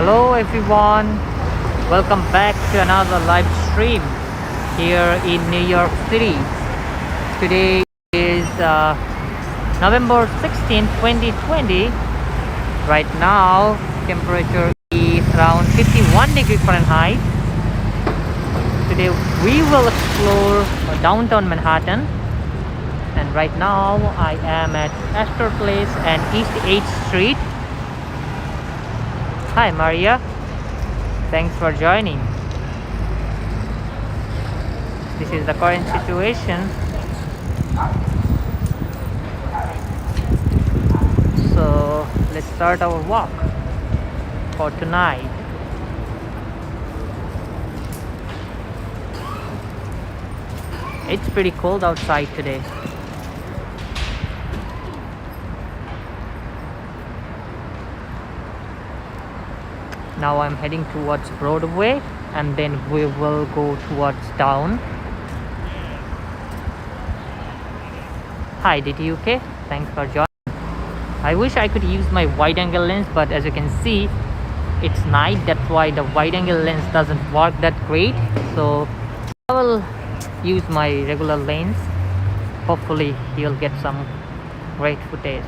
Hello everyone, welcome back to another live stream here in New York City. Today is November 16, 2020. Right now temperature is around 51 degrees Fahrenheit. Today we will explore downtown Manhattan, and right now I am at Astor Place and East 8th Street. Hi Maria, thanks for joining. This is the current situation. So let's start our walk for tonight. It's pretty cold outside today. Now I'm heading towards Broadway and then we will go towards down. Hi DTUK, thanks for joining. I wish I could use my wide angle lens, but as you can see it's night, that's why the wide angle lens doesn't work that great. So I will use my regular lens. Hopefully you'll get some great footage.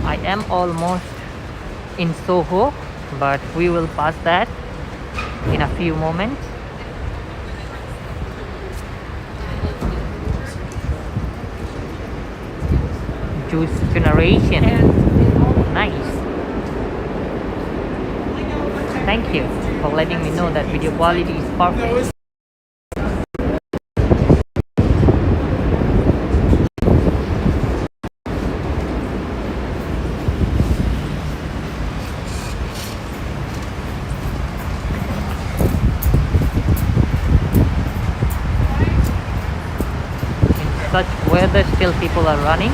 I am almost in Soho, but we will pass that in a few moments. Juice generation, nice. Thank you for letting me know that video quality is perfect. In such weather still people are running.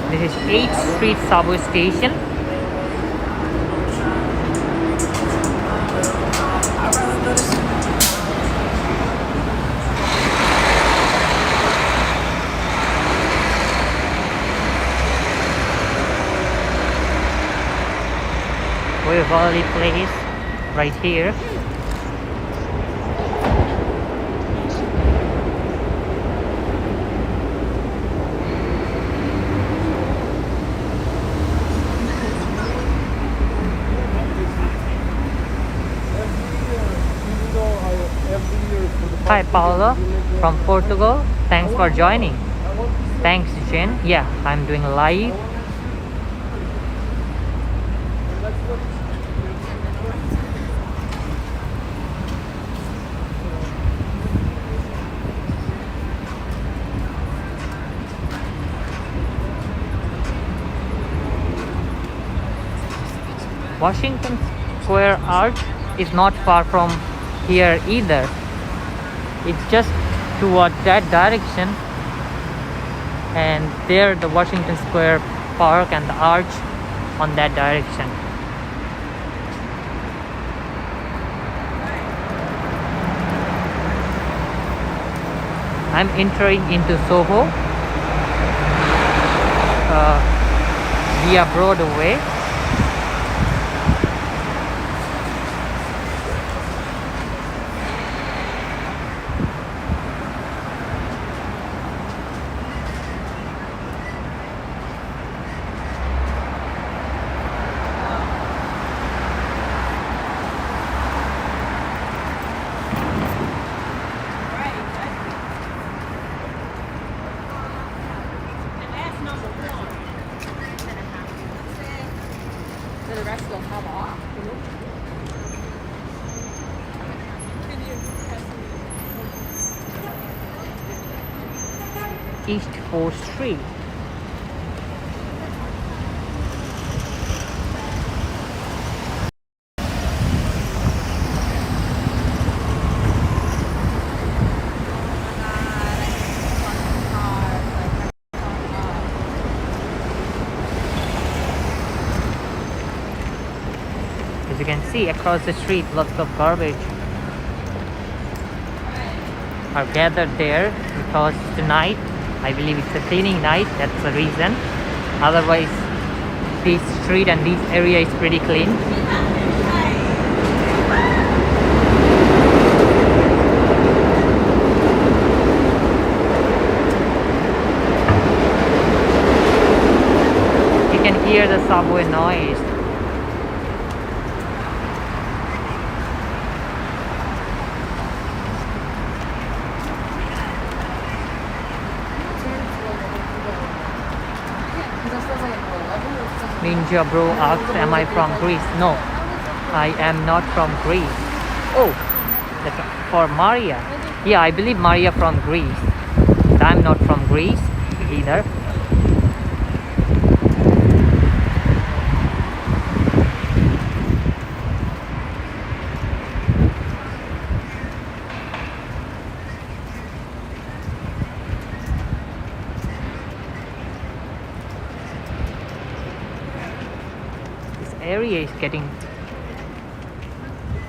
This is 8th Street subway station. Waverly Place right here. Hi Paula from Portugal, thanks for joining. Thanks Jen. Yeah, I'm doing live. Washington Square Arch is not far from here either. It's just toward that direction, and there the Washington Square Park and the arch on that direction. I'm entering into Soho via Broadway. East 4th Street. can see across the street, lots of garbage are gathered there because tonight, I believe it's a cleaning night. That's the reason. Otherwise, this street and this area is pretty clean. You can hear the subway noise. Ninja Bro asks, am I from Greece? No, I am not from Greece. Oh, that's for Maria. Yeah, I believe Maria from Greece. I'm not from Greece either. Area is getting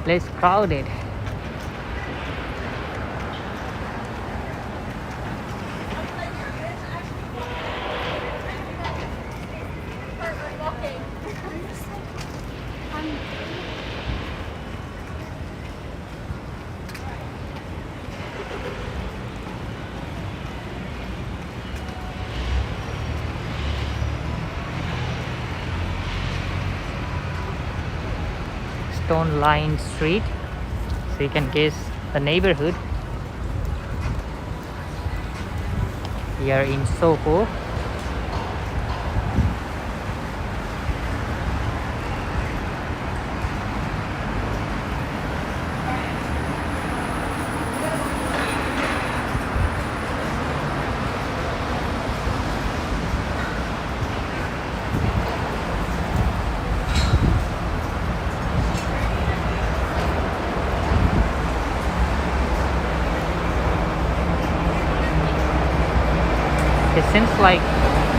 less crowded. Stone lined street, so you can guess the neighborhood. We are in Soho. It seems like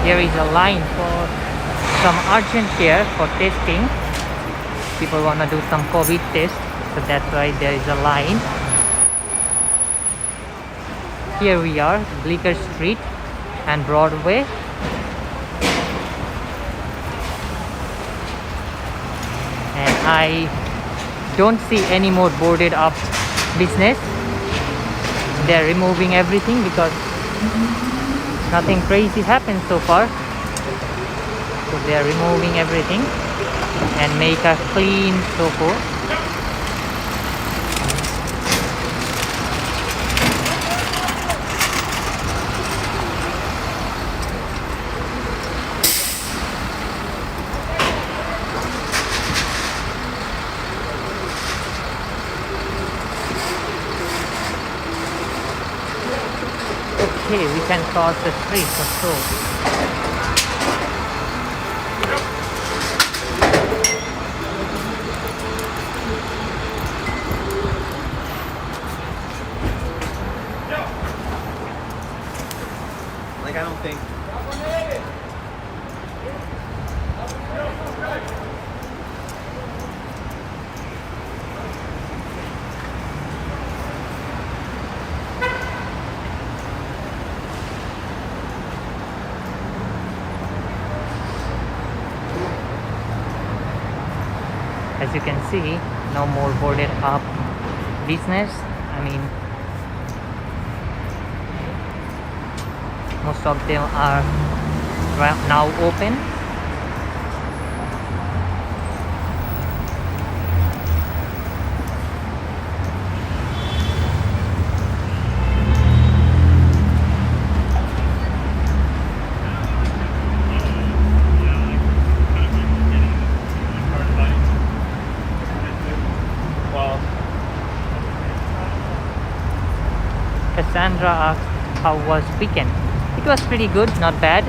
there is a line for some urgent care for testing. People want to do some COVID test, so that's why there is a line. Here we are, Bleecker Street and Broadway. And I don't see any more boarded up business. They're removing everything because nothing crazy happened so far. So they are removing everything and make a clean Soho. Okay, we can cross the street for sure. Like, I don't think. As you can see, no more boarded up business. I mean, most of them are now open. Cassandra asked, how was weekend? It was pretty good, not bad.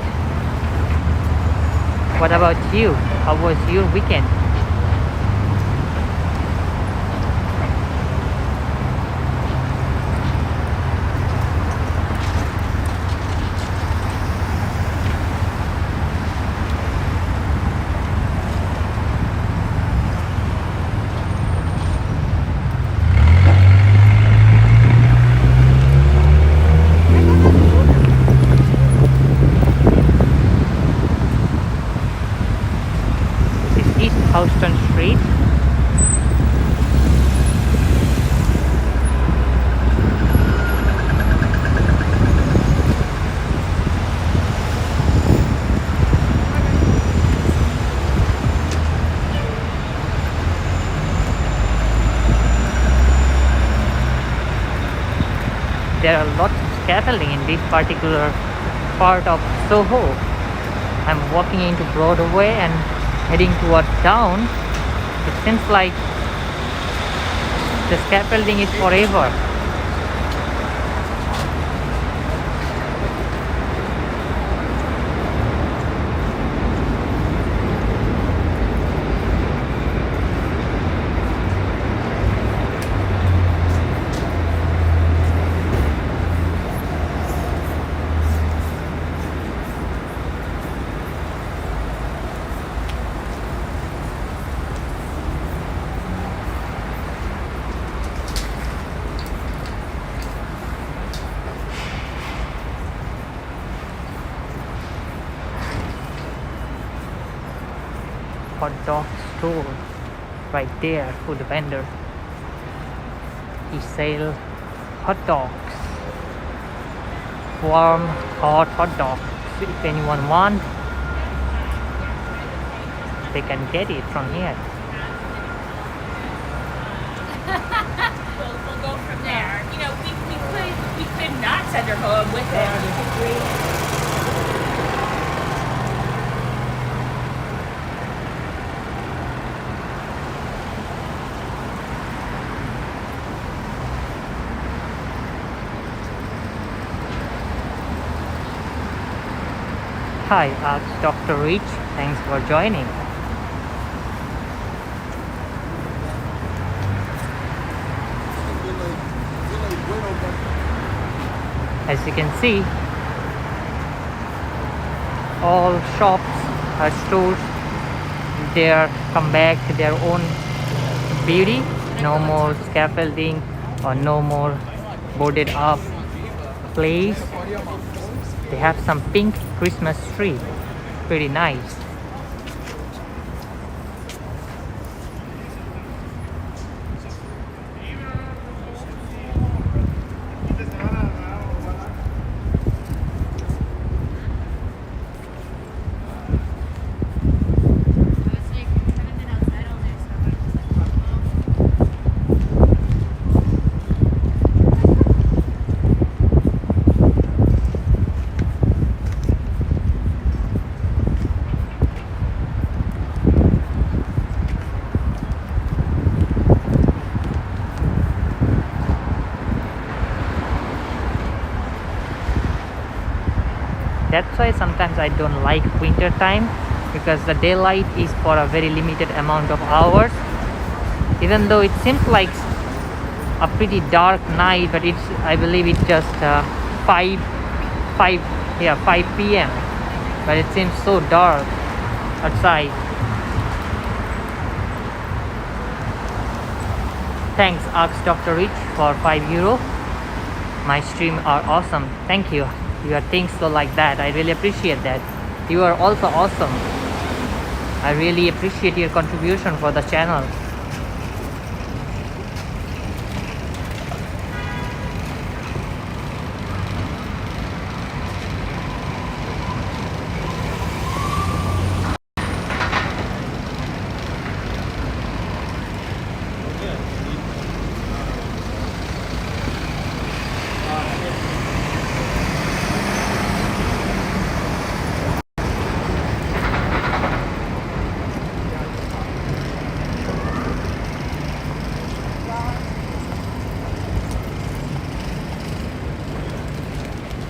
What about you? How was your weekend? there are lots of scaffolding in this particular part of Soho. I'm walking into Broadway and heading towards down. It seems like the scaffolding is forever. Hot dog store right there, food vendor. He sell hot dogs, warm hot dogs. If anyone want, they can get it from here. We'll go from there. You know, we could not send her home with it. Hi, asked Dr. Rich. Thanks for joining. As you can see, all shops or stores, they are come back to their own beauty. No more scaffolding or no more boarded up place. They have some pink Christmas tree. Pretty nice. That's why sometimes I don't like winter time, because the daylight is for a very limited amount of hours. Even though it seems like a pretty dark night, but it's, I believe it's just 5 p.m. But it seems so dark outside. Thanks, Ask Dr. Rich, for €5. My stream are awesome. Thank you. You are things so like that. I really appreciate that. You are also awesome. I really appreciate your contribution for the channel.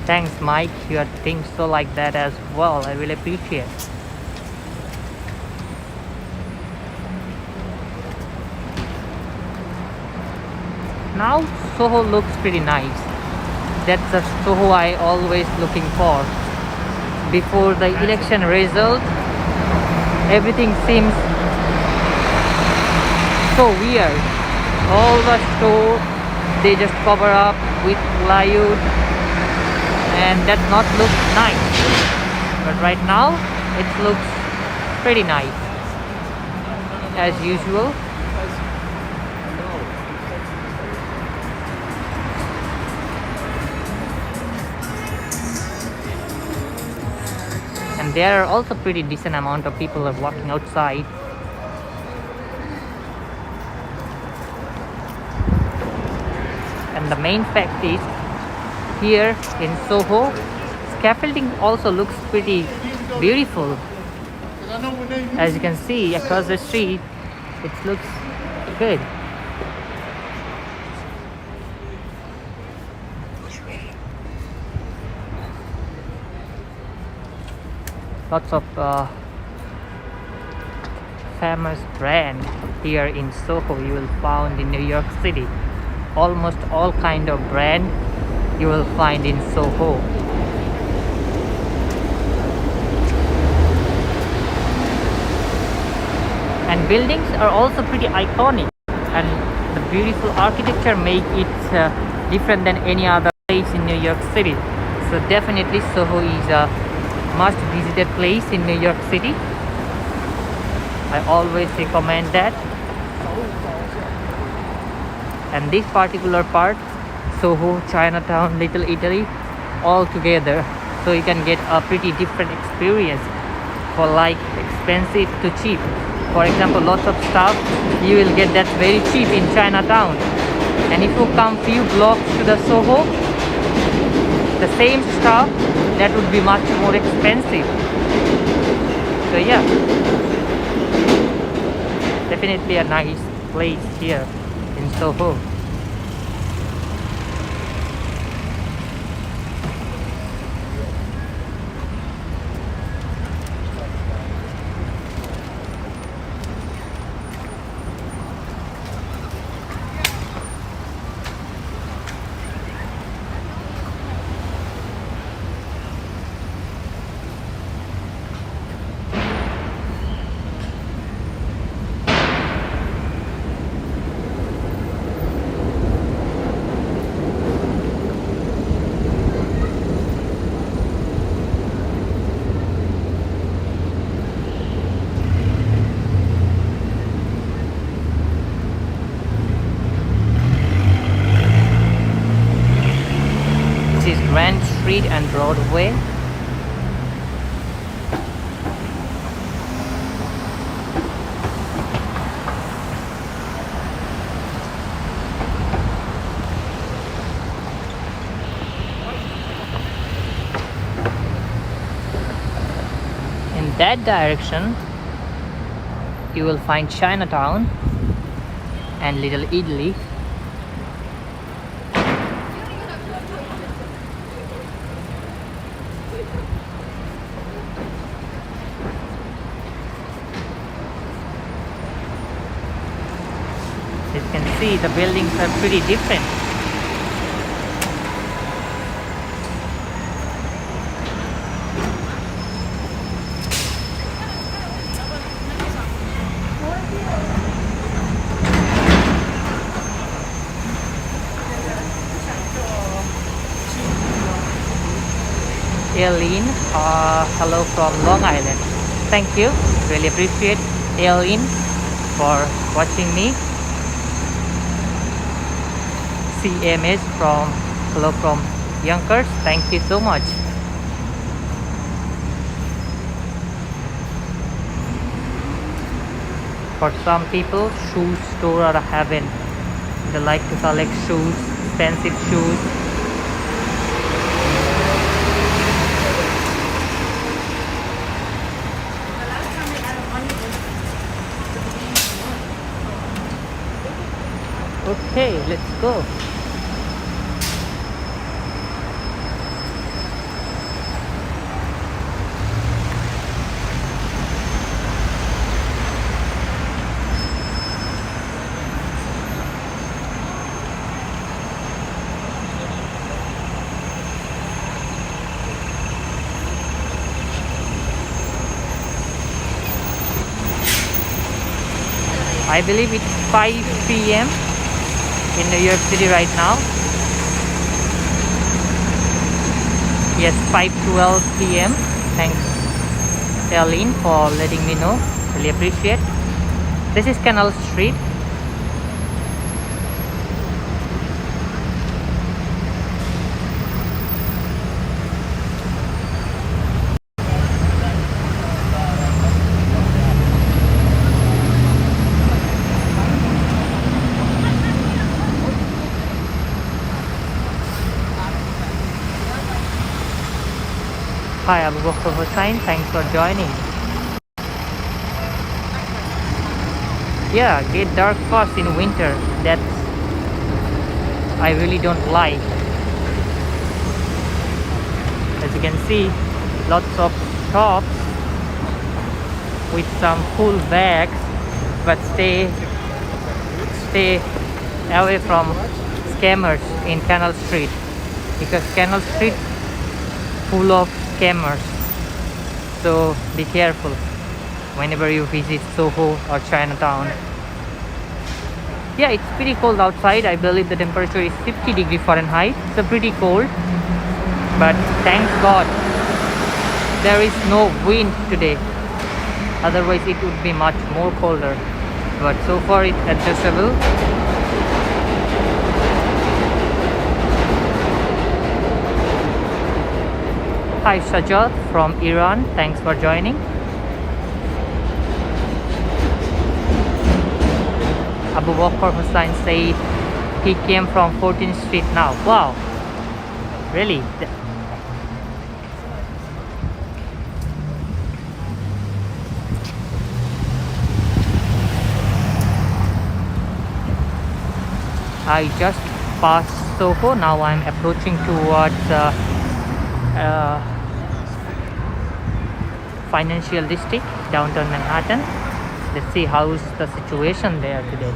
Thanks, Mike. You are things so like that as well. I really appreciate. Now Soho looks pretty nice. That's the Soho I always looking for. Before the election result, everything seems so weird. All the store, they just cover up with plywood, and that not look nice. But right now it looks pretty nice as usual. And there are also pretty decent amount of people are walking outside. And the main fact is here in Soho. Scaffolding also looks pretty beautiful. As you can see across the street, it looks good. Lots of famous brand here in Soho you will find in New York City. Almost all kind of brand you will find in Soho. And buildings are also pretty iconic, and the beautiful architecture make it different than any other place in New York City. So definitely Soho is a must visited place in New York City. I always recommend that. And this particular part, Soho, Chinatown, Little Italy, all together, so you can get a pretty different experience for like expensive to cheap. For example, lots of stuff you will get that very cheap in Chinatown, and if you come few blocks to the Soho, the same stuff that would be much more expensive. So yeah, definitely a nice place here in Soho. This is Grand Street and Broadway. In that direction, you will find Chinatown and Little Italy. As you can see, the buildings are pretty different. Aileen, hello from Long Island. Thank you, really appreciate Aileen for watching me. CMS from hello from Yonkers, thank you so much. For some people, shoe store are a heaven. They like to collect shoes, expensive shoes. Okay, let's go. I believe it's 5 p.m. in New York City right now. Yes, 5:12 p.m. Thanks, Charlene, for letting me know. Really appreciate. This is Canal Street. Hi, Abu Bakr Hussain. Thanks for joining. Yeah, get dark fast in winter. That's I really don't like. As you can see, lots of shops with some full bags, but stay away from scammers in Canal Street, because Canal Street full of scammers. So be careful whenever you visit Soho or Chinatown. Yeah, it's pretty cold outside. I believe the temperature is 50 degrees Fahrenheit. It's pretty cold, but thank God there is no wind today. Otherwise it would be much more colder, but so far it's adjustable. Hi Shajat from Iran, thanks for joining. Abu Bakr Hussain said he came from 14th Street now. Wow, really? I just passed Soho. Now I'm approaching towards financial district, downtown Manhattan. Let's see how's the situation there today.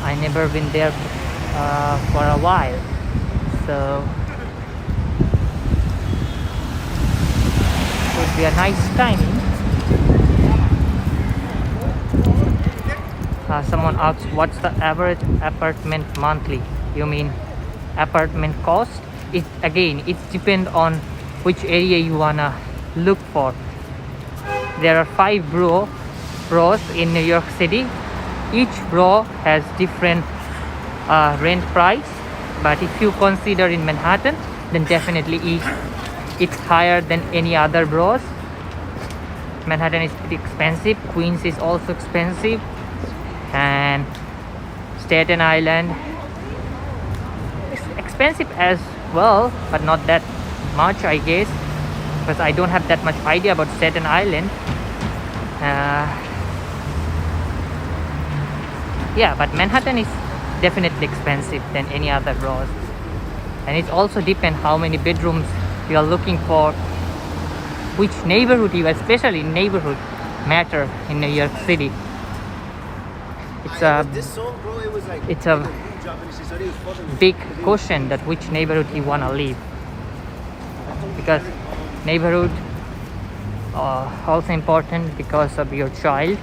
I never been there for a while, so it would be a nice timing. Someone asks, what's the average apartment monthly? You mean apartment cost? It depends on which area you wanna look for. There are 5 boroughs in New York City. Each borough has different rent price, but if you consider in Manhattan, then definitely it's higher than any other boroughs. Manhattan is pretty expensive. Queens is also expensive, and Staten Island is expensive as well, but not that much, I guess, because I don't have that much idea about Staten Island. Yeah, but Manhattan is definitely expensive than any other boroughs, and it also depends how many bedrooms you are looking for, which neighborhood you, especially neighborhood matter in New York City. It's a big question that which neighborhood you want to live, because neighborhood also important because of your child.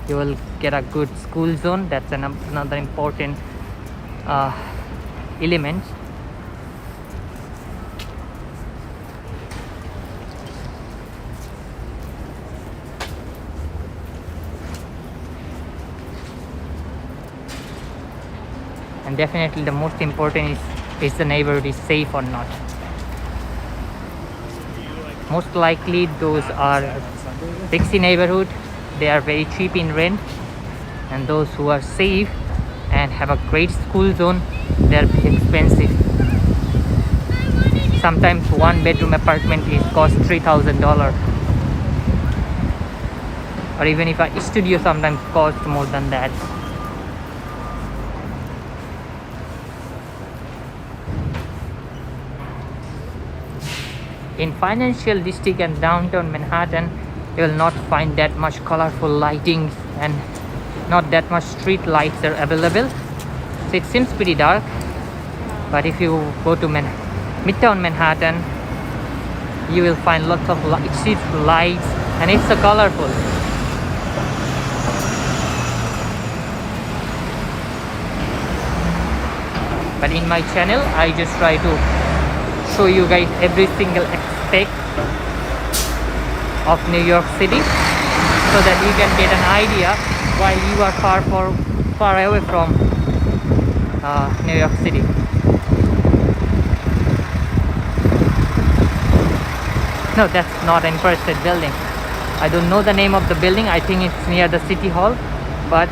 You will get a good school zone. That's another important element. And definitely the most important is the neighborhood is safe or not. Most likely those are Dixie neighborhood. They are very cheap in rent, and those who are safe and have a great school zone, they are expensive. Sometimes 1 bedroom apartment is cost $3,000, or even if a studio sometimes costs more than that. In financial district and downtown Manhattan, you will not find that much colorful lighting, and not that much street lights are available. So it seems pretty dark. But if you go to Midtown Manhattan, you will find lots of street lights, and it's so colorful. But in my channel, I just try to show you guys every single aspect of New York City, so that you can get an idea while you are far away from New York City. No, that's not Empire State Building. I don't know the name of the building. I think it's near the City Hall, but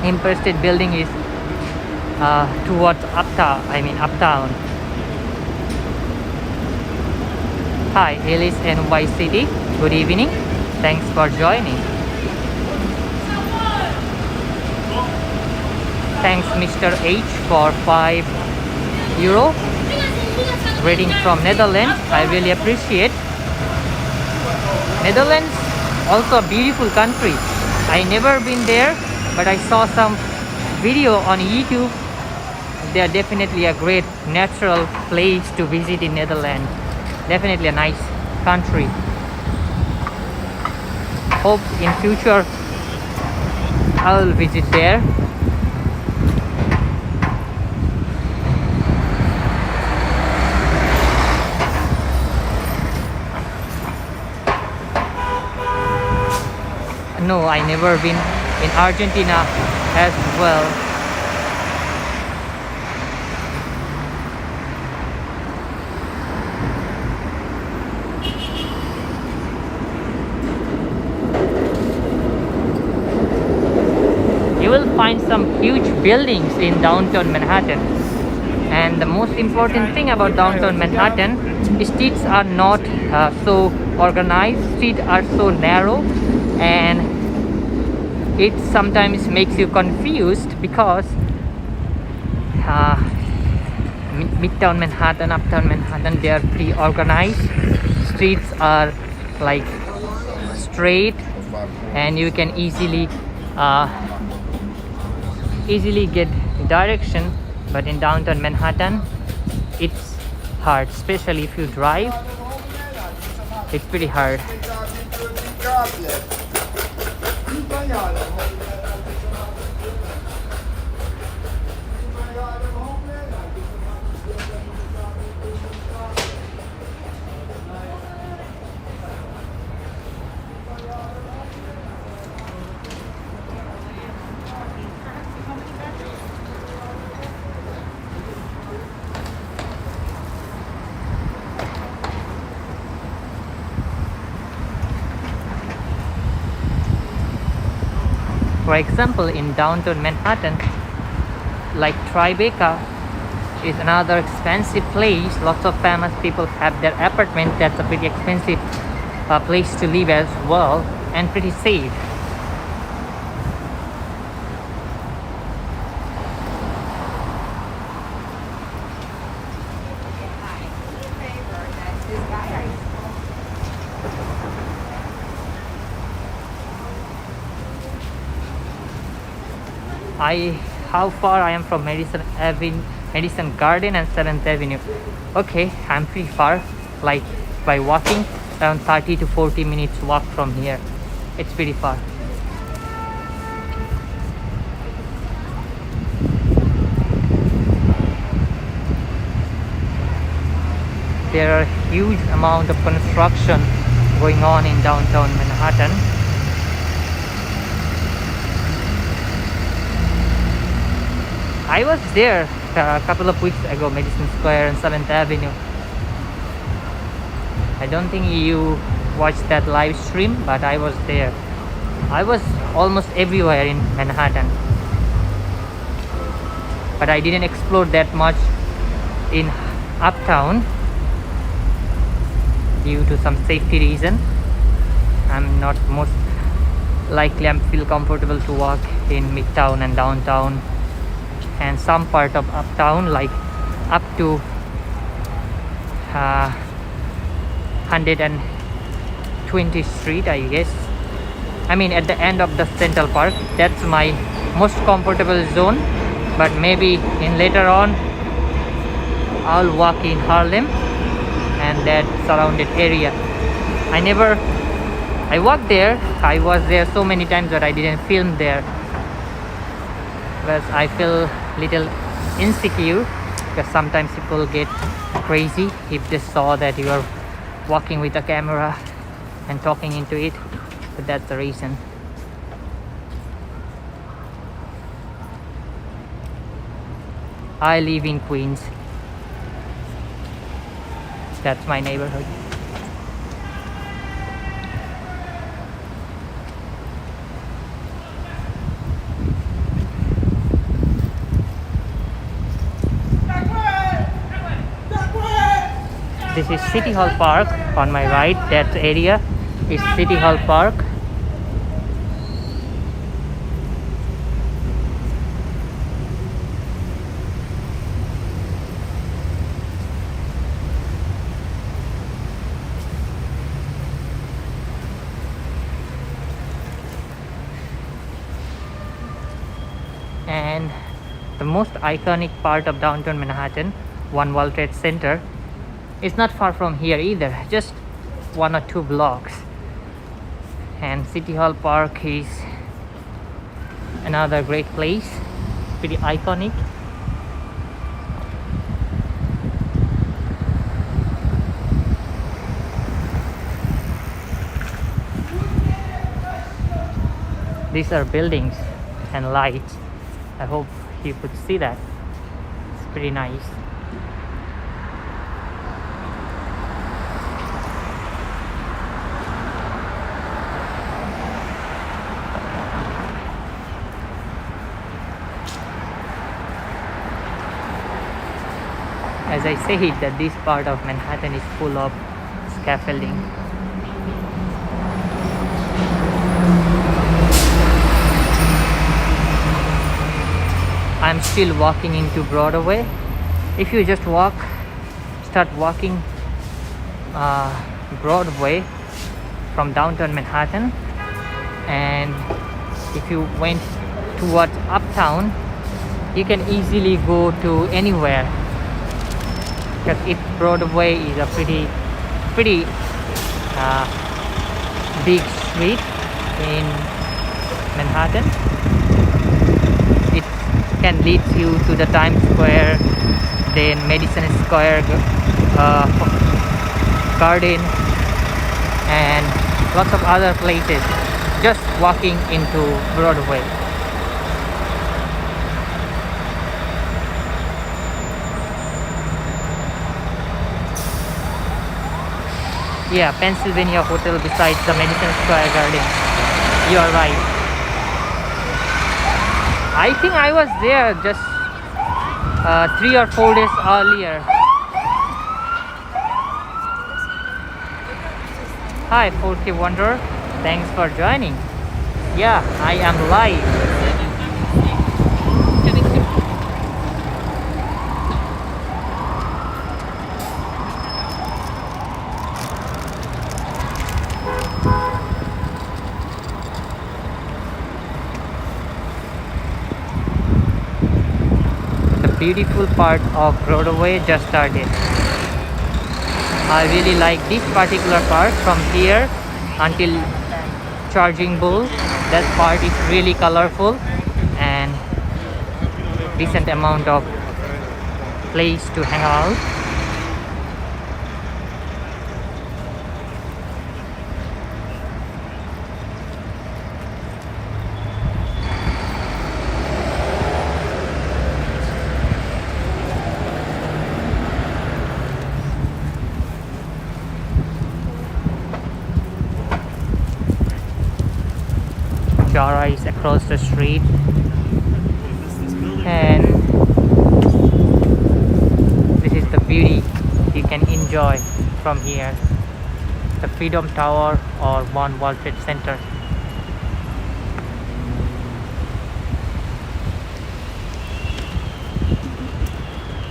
Empire State Building is towards uptown. Hi, Alice NYCD. Good evening. Thanks for joining. Thanks, Mr. H, for €5. Reading from Netherlands. I really appreciate. Netherlands, also a beautiful country. I never been there, but I saw some video on YouTube. They are definitely a great natural place to visit in Netherlands. Definitely a nice country. Hope in future I will visit there. No, I never been in Argentina as well. You will find some huge buildings in downtown Manhattan. And the most important thing about downtown Manhattan, streets are not so organized. Streets are so narrow, and it sometimes makes you confused because Midtown Manhattan, Uptown Manhattan, they are pretty organized. Streets are like straight, and you can easily get direction. But in downtown Manhattan, it's hard, especially if you drive. It's pretty hard. For example, in downtown Manhattan, like Tribeca is another expensive place. Lots of famous people have their apartment. That's a pretty expensive place to live as well, and pretty safe. How far I am from Madison Garden and 7th Avenue. Okay, I'm pretty far, like by walking around 30 to 40 minutes walk from here. It's pretty far. There are huge amount of construction going on in downtown Manhattan. I was there a couple of weeks ago, Madison Square and 7th Avenue. I don't think you watched that live stream, but I was there. I was almost everywhere in Manhattan, but I didn't explore that much in Uptown due to some safety reason. I'm not most likely I feel comfortable to walk in Midtown and downtown and some part of Uptown, like up to 120th Street, I guess. I mean, at the end of the Central Park. That's my most comfortable zone. But maybe in later on, I'll walk in Harlem and that surrounded area. I walked there. I was there so many times that I didn't film there, because I feel little insecure, because sometimes people get crazy if they saw that you are walking with a camera and talking into it. But that's the reason. I live in Queens. That's my neighborhood. This is City Hall Park on my right. That area is City Hall Park. And the most iconic part of downtown Manhattan, One World Trade Center, is not far from here either, just 1 or 2 blocks. And City Hall Park is another great place, pretty iconic. These are buildings and lights. I hope you could see that. It's pretty nice. As I said, that this part of Manhattan is full of scaffolding. I'm still walking into Broadway. If you just start walking Broadway from downtown Manhattan, and if you went towards uptown, you can easily go to anywhere, because Broadway is a pretty big street in Manhattan. It can lead you to the Times Square, then Madison Square Garden, and lots of other places just walking into Broadway. Yeah, Pennsylvania Hotel besides the Madison Square Garden. You are right. I think I was there just 3 or 4 days earlier. Hi 4K Wonder, thanks for joining. Yeah, I am live. Beautiful part of Broadway just started. I really like this particular part from here until Charging Bull. That part is really colorful and decent amount of place to hang out. Jara is across the street, and this is the beauty you can enjoy from here, the Freedom Tower or One World Trade Center.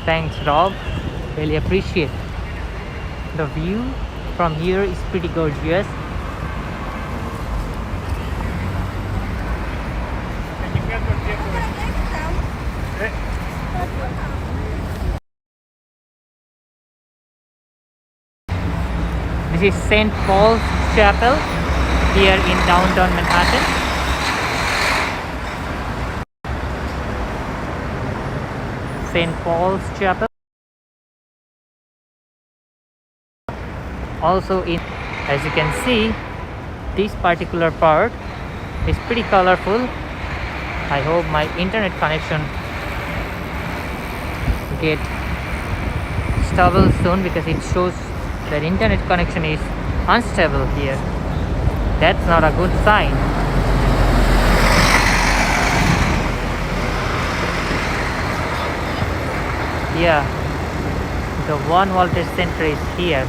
Thanks Rob, really appreciate. The view from here is pretty gorgeous. This is St. Paul's Chapel here in downtown Manhattan. St. Paul's Chapel. Also as you can see, this particular part is pretty colorful. I hope my internet connection get stable soon, because it shows that internet connection is unstable here. That's not a good sign. Yeah, The one voltage center is here.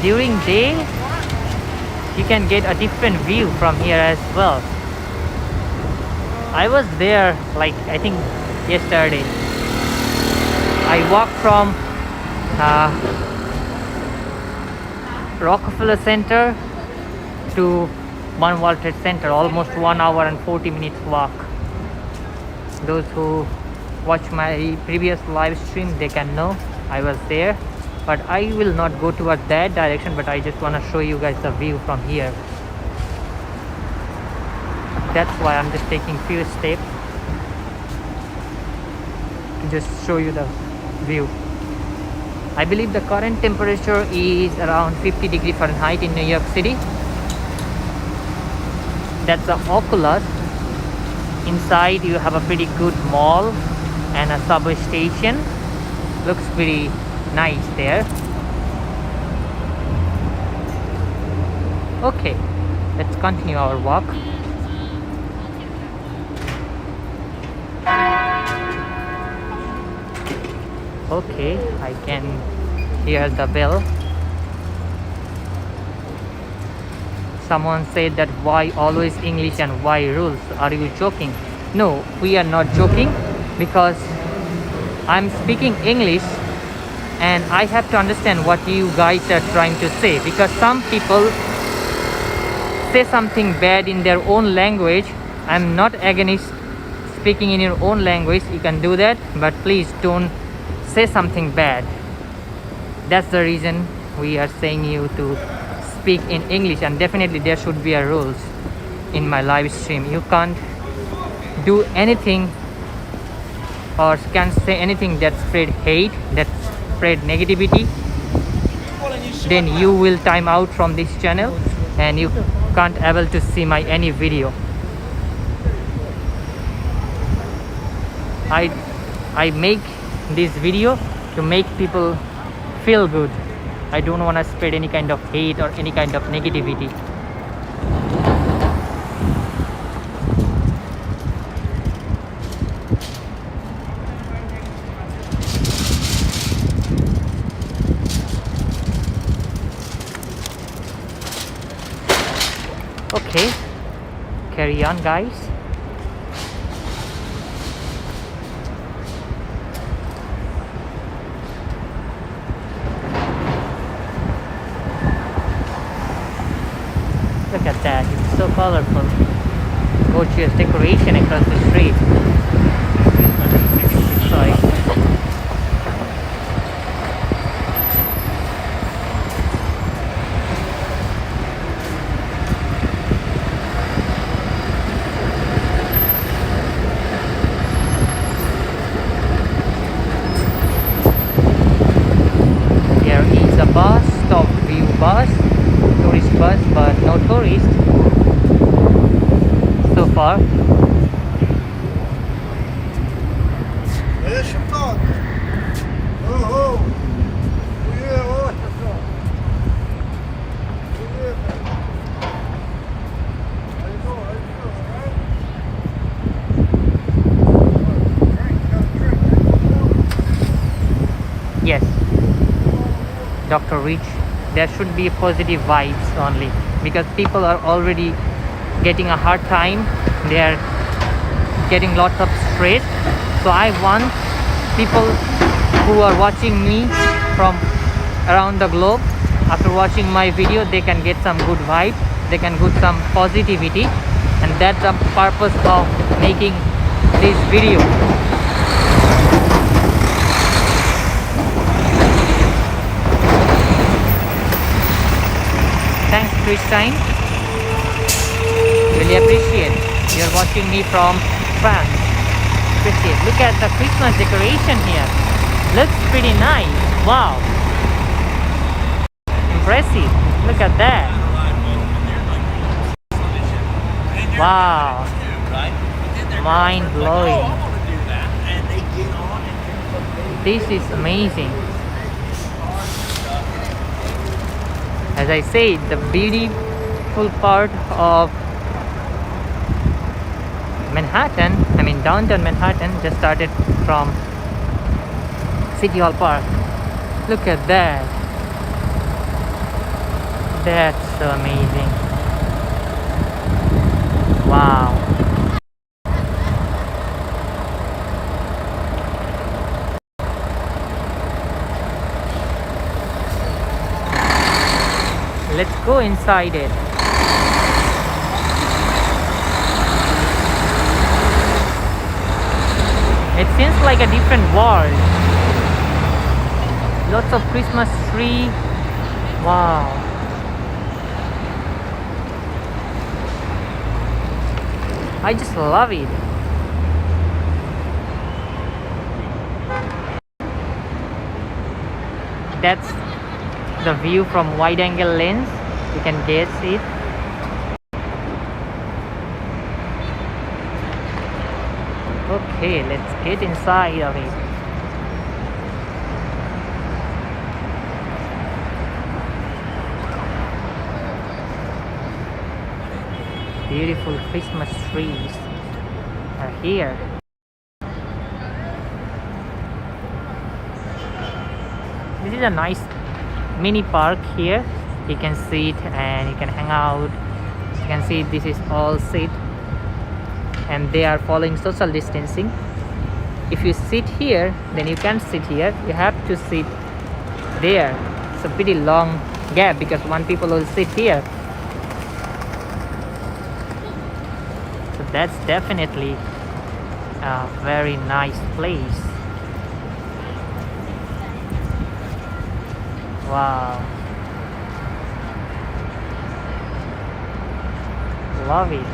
During day, you can get a different view from here as well. I was there like I think yesterday. I walked from Rockefeller Center to One World Trade Center, almost 1 hour and 40 minutes walk. Those who watch my previous live stream, they can know I was there, but I will not go towards that direction, but I just want to show you guys the view from here. That's why I'm just taking few steps to just show you the view. I believe the current temperature is around 50 degrees Fahrenheit in New York City. That's the Oculus. Inside you have a pretty good mall and a subway station. Looks pretty nice there. Okay, let's continue our walk. Okay, I can hear the bell. Someone said that why always English and why rules? Are you joking? No, we are not joking, because I'm speaking English and I have to understand what you guys are trying to say, because some people say something bad in their own language. I'm not against speaking in your own language, you can do that, but please don't say something bad. That's the reason we are saying you to speak in English, and definitely there should be a rules in my live stream. You can't do anything or can't say anything that spread hate, that spread negativity. Then you will time out from this channel and you can't able to see my any video. I make this video to make people feel good. I don't want to spread any kind of hate or any kind of negativity. Okay, carry on, guys. Look at that, it's so colorful. Gorgeous decoration across the street. Sorry. There is a bus, top view bus, tourist bus, but no tourist so far. Yes, Dr. Rich, there should be positive vibes only, because people are already getting a hard time. They are getting lots of stress. So I want people who are watching me from around the globe, after watching my video, they can get some good vibe, they can get some positivity, and that's the purpose of making this video. Thanks, Christine. Really appreciate you're watching me from France. Appreciate. Look at the Christmas decoration here. Looks pretty nice. Wow. Impressive. Look at that. Wow. Mind blowing. This is amazing. As I said, the beautiful part of Manhattan, I mean downtown Manhattan, just started from City Hall Park. Look at that. That's so amazing. Wow. Let's go inside it. It seems like a different world. Lots of Christmas tree. Wow. I just love it. That's the view from wide angle lens. You can guess it. Okay, let's get inside of it. Beautiful Christmas trees are here. This is a nice mini park here. You can sit and you can hang out. You can see this is all seat, and they are following social distancing. If you sit here, then you can't sit here. You have to sit there. It's a pretty long gap because one people will sit here. So that's definitely a very nice place. Wow. Love it.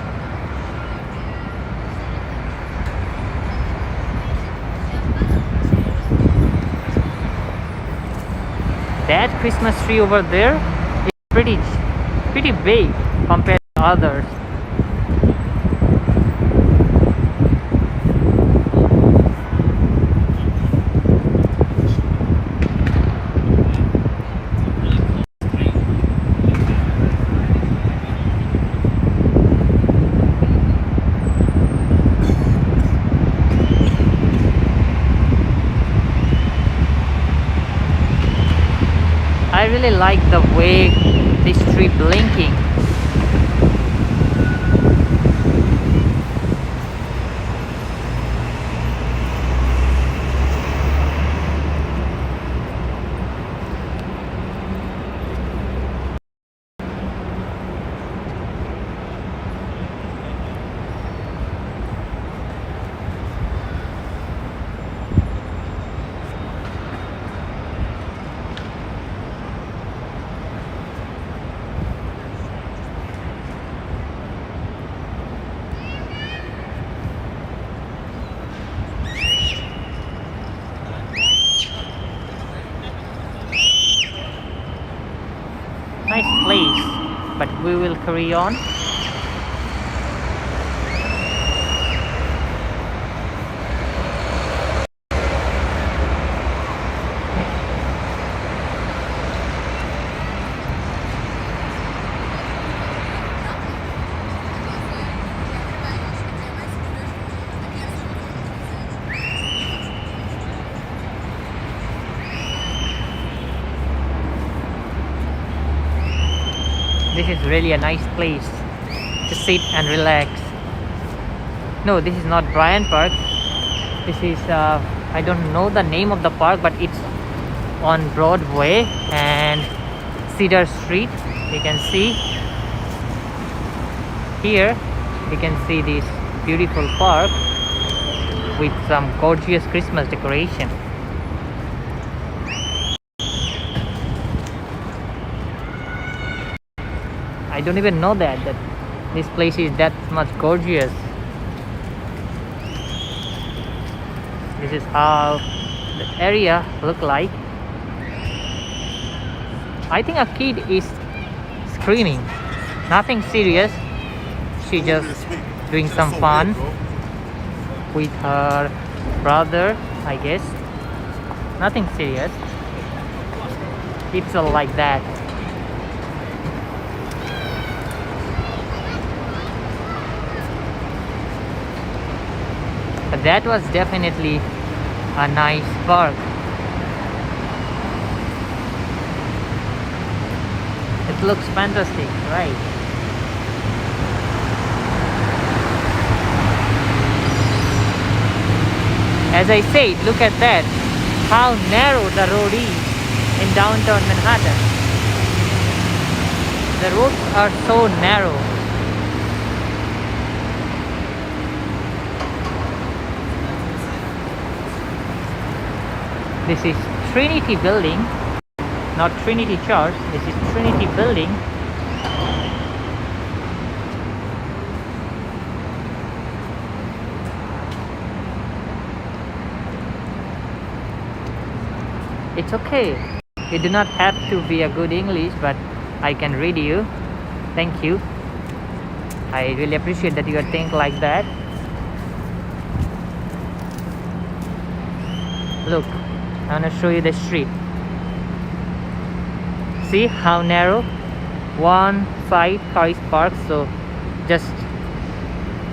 That Christmas tree over there is pretty big compared to others. I really like the way this tree blinking. Nice place, but we will carry on. This is really a nice place to sit and relax. No, this is not Bryant Park. This is I don't know the name of the park, but it's on Broadway and Cedar Street. You can see here, you can see this beautiful park with some gorgeous Christmas decoration. I don't even know that this place is that much gorgeous. This is how the area look like. I think a kid is screaming. Nothing serious. She just doing some fun with her brother, I guess. Nothing serious. It's all like that. That was definitely a nice park. It looks fantastic, right? As I said, look at that, how narrow the road is in downtown Manhattan. The roads are so narrow. This is Trinity Building, not Trinity Church, this is Trinity Building. It's okay. You do not have to be a good English, but I can read you. Thank you. I really appreciate that you think like that. Look, I'm gonna show you the street. See how narrow? One side car is parked, so just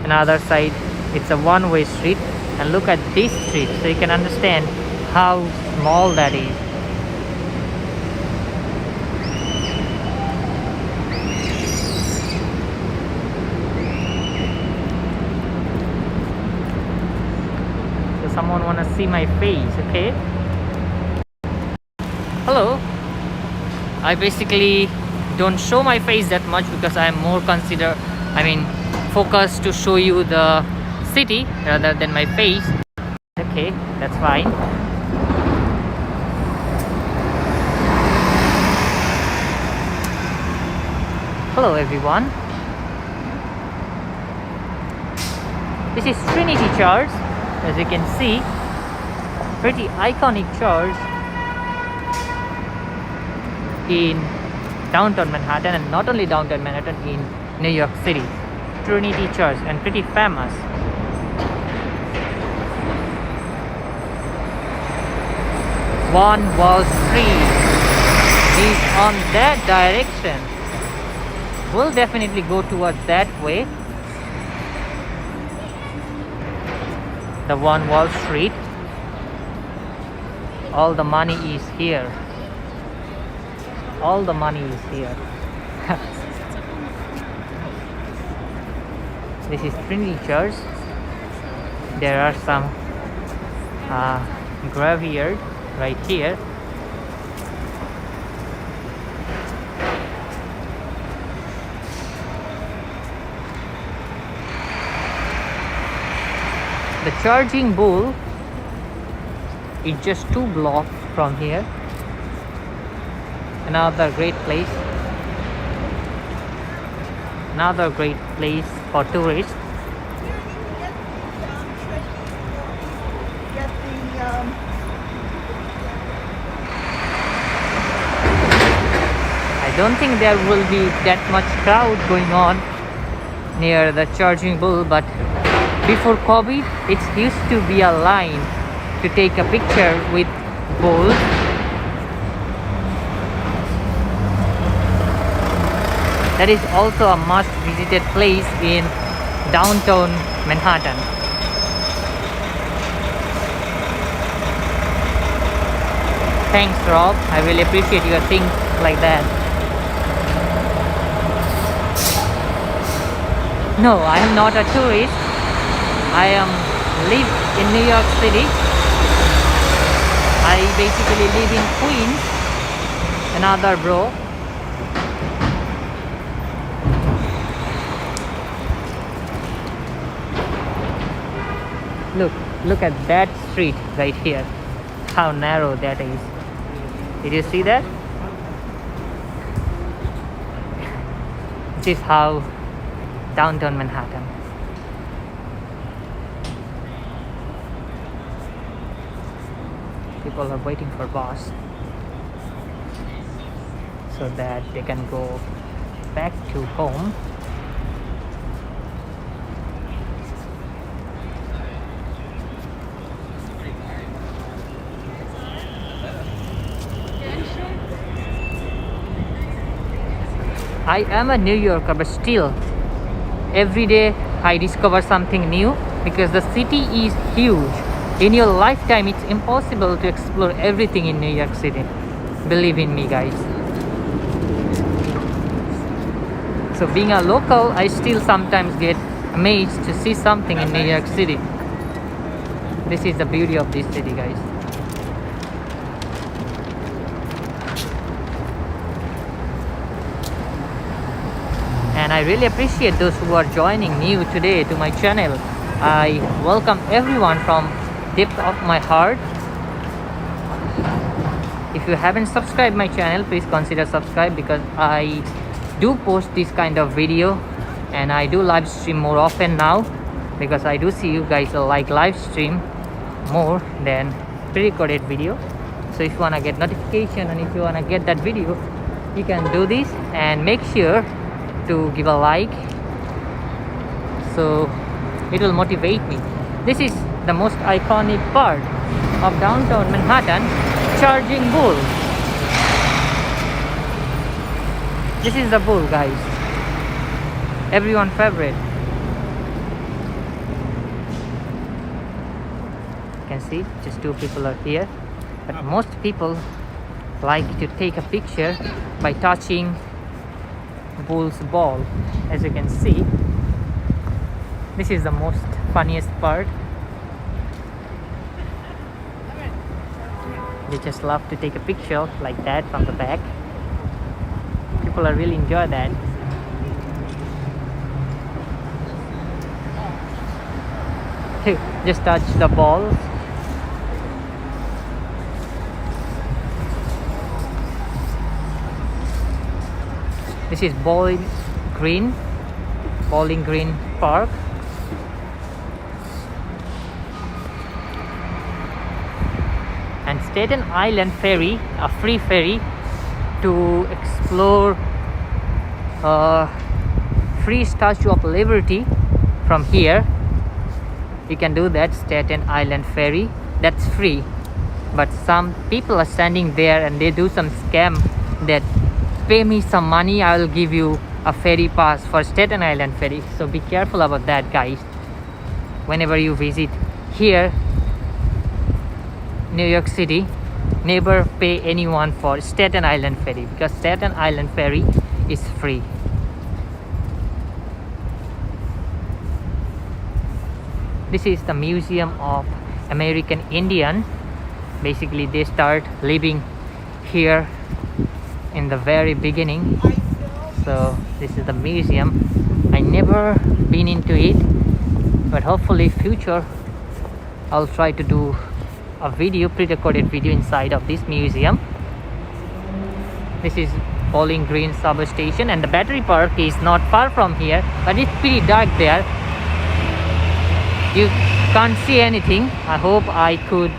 another side it's a one-way street. And look at this street, so you can understand how small that is. So someone wanna see my face, okay? Hello. I basically don't show my face that much because I'm more focused to show you the city rather than my face. Okay, that's fine. Hello everyone. This is Trinity Church, as you can see. Pretty iconic church in downtown Manhattan, and not only downtown Manhattan, in New York City. Trinity Church, and pretty famous. One Wall Street is on that direction. We'll definitely go towards that way. The One Wall Street. All the money is here. All the money is here. This is Trinity Church. There are some graveyard right here. The Charging Bull is just 2 blocks from here. Another great place. Another great place for tourists. I don't think there will be that much crowd going on near the Charging Bull, but before COVID, it used to be a line to take a picture with bulls. That is also a must visited place in downtown Manhattan. Thanks Rob, I really appreciate your things like that. No, I am not a tourist. I live in New York City. I basically live in Queens. Another bro. Look at that street right here. How narrow that is. Did you see that? This is how downtown Manhattan. People are waiting for bus so that they can go back to home. I am a New Yorker, but still every day I discover something new because the city is huge. In your lifetime, it's impossible to explore everything in New York City. Believe in me, guys. So being a local, I still sometimes get amazed to see something in New York City. This is the beauty of this city, guys. And I really appreciate those who are joining new today to my channel. I welcome everyone from depth of my heart. If you haven't subscribed my channel, please consider subscribe, because I do post this kind of video and I do live stream more often now, because I do see you guys like live stream more than pre-recorded video. So if you want to get notification and if you want to get that video, you can do this, and make sure to give a like, so it will motivate me. This is the most iconic part of downtown Manhattan, Charging Bull. This is the bull, guys. Everyone's favorite. You can see just two people are here, but most people like to take a picture by touching bull's ball. As you can see, this is the most funniest part. They just love to take a picture like that from the back. People are really enjoy that. Just touch the ball. This is Bowling Green Park. And Staten Island ferry, a free ferry to explore free Statue of Liberty from here. You can do that. Staten Island ferry, that's free, but some people are standing there and they do some scam that pay me some money, I will give you a ferry pass for Staten Island ferry. So be careful about that, guys. Whenever you visit here New York City, never pay anyone for Staten Island ferry, because Staten Island ferry is free. This is the Museum of American Indian. Basically they start living here in the very beginning. So this is the museum. I never been into it, but hopefully future I'll try to do a video, pre-recorded video inside of this museum. This is Bowling Green substation, and the battery park is not far from here, but it's pretty dark there. You can't see anything. I hope I could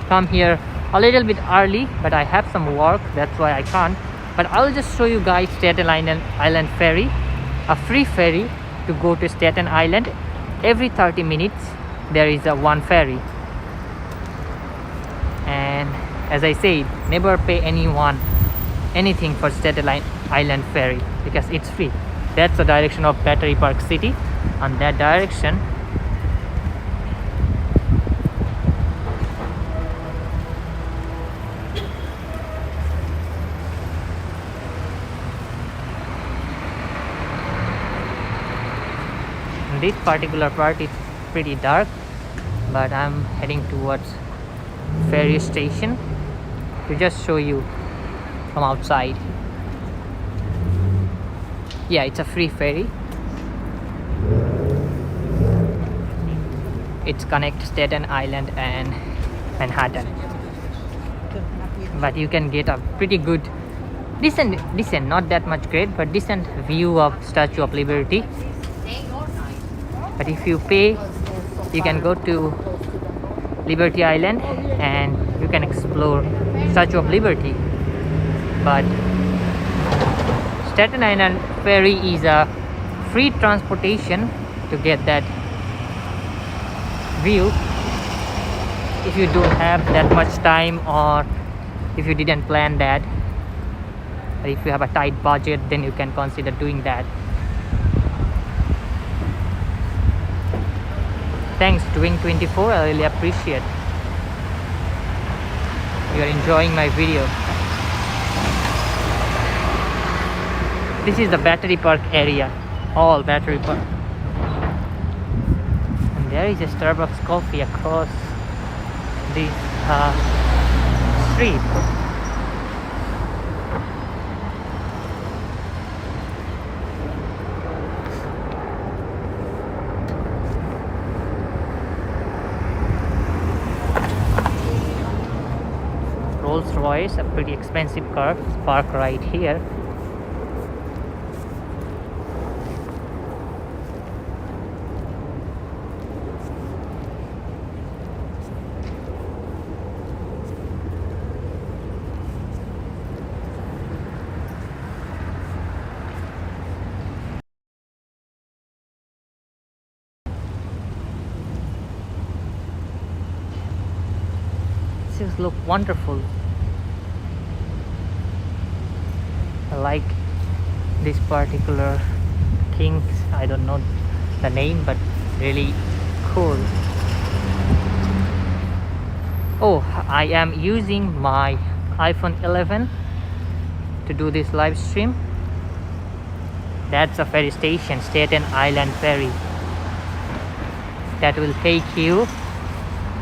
come here a little bit early, but I have some work, that's why I can't. But I'll just show you guys Staten Island ferry, a free ferry to go to Staten Island. Every 30 minutes there is a one ferry, and as I said, never pay anyone anything for Staten Island ferry, because it's free. That's the direction of Battery Park City. On that direction, this particular part is pretty dark, but I'm heading towards ferry station to just show you from outside. Yeah, it's a free ferry. It's connect Staten Island and Manhattan, but you can get a pretty good decent, not that much great, but decent view of Statue of Liberty. But if you pay, you can go to Liberty Island and you can explore Statue of Liberty. But Staten Island ferry is a free transportation to get that view. If you don't have that much time, or if you didn't plan that, or if you have a tight budget, then you can consider doing that. Thanks doing 24. I really appreciate you are enjoying my video. This is the battery park area, all battery park. And there is a Starbucks coffee across this street. Rolls Royce, a pretty expensive car, is parked right here. This look wonderful. I like this particular thing. I don't know the name, but really cool. Oh, I am using my iPhone 11 to do this live stream. That's a ferry station, Staten Island Ferry, that will take you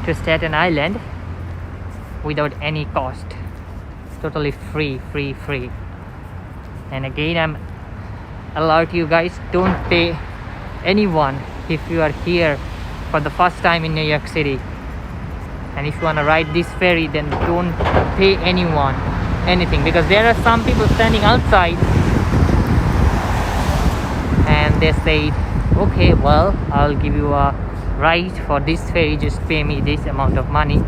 to Staten Island without any cost. Totally free. And again, I'm allowed you guys, don't pay anyone if you are here for the first time in New York City. And if you want to ride this ferry, then don't pay anyone anything, because there are some people standing outside and they say, okay, well, I'll give you a ride for this ferry, just pay me this amount of money.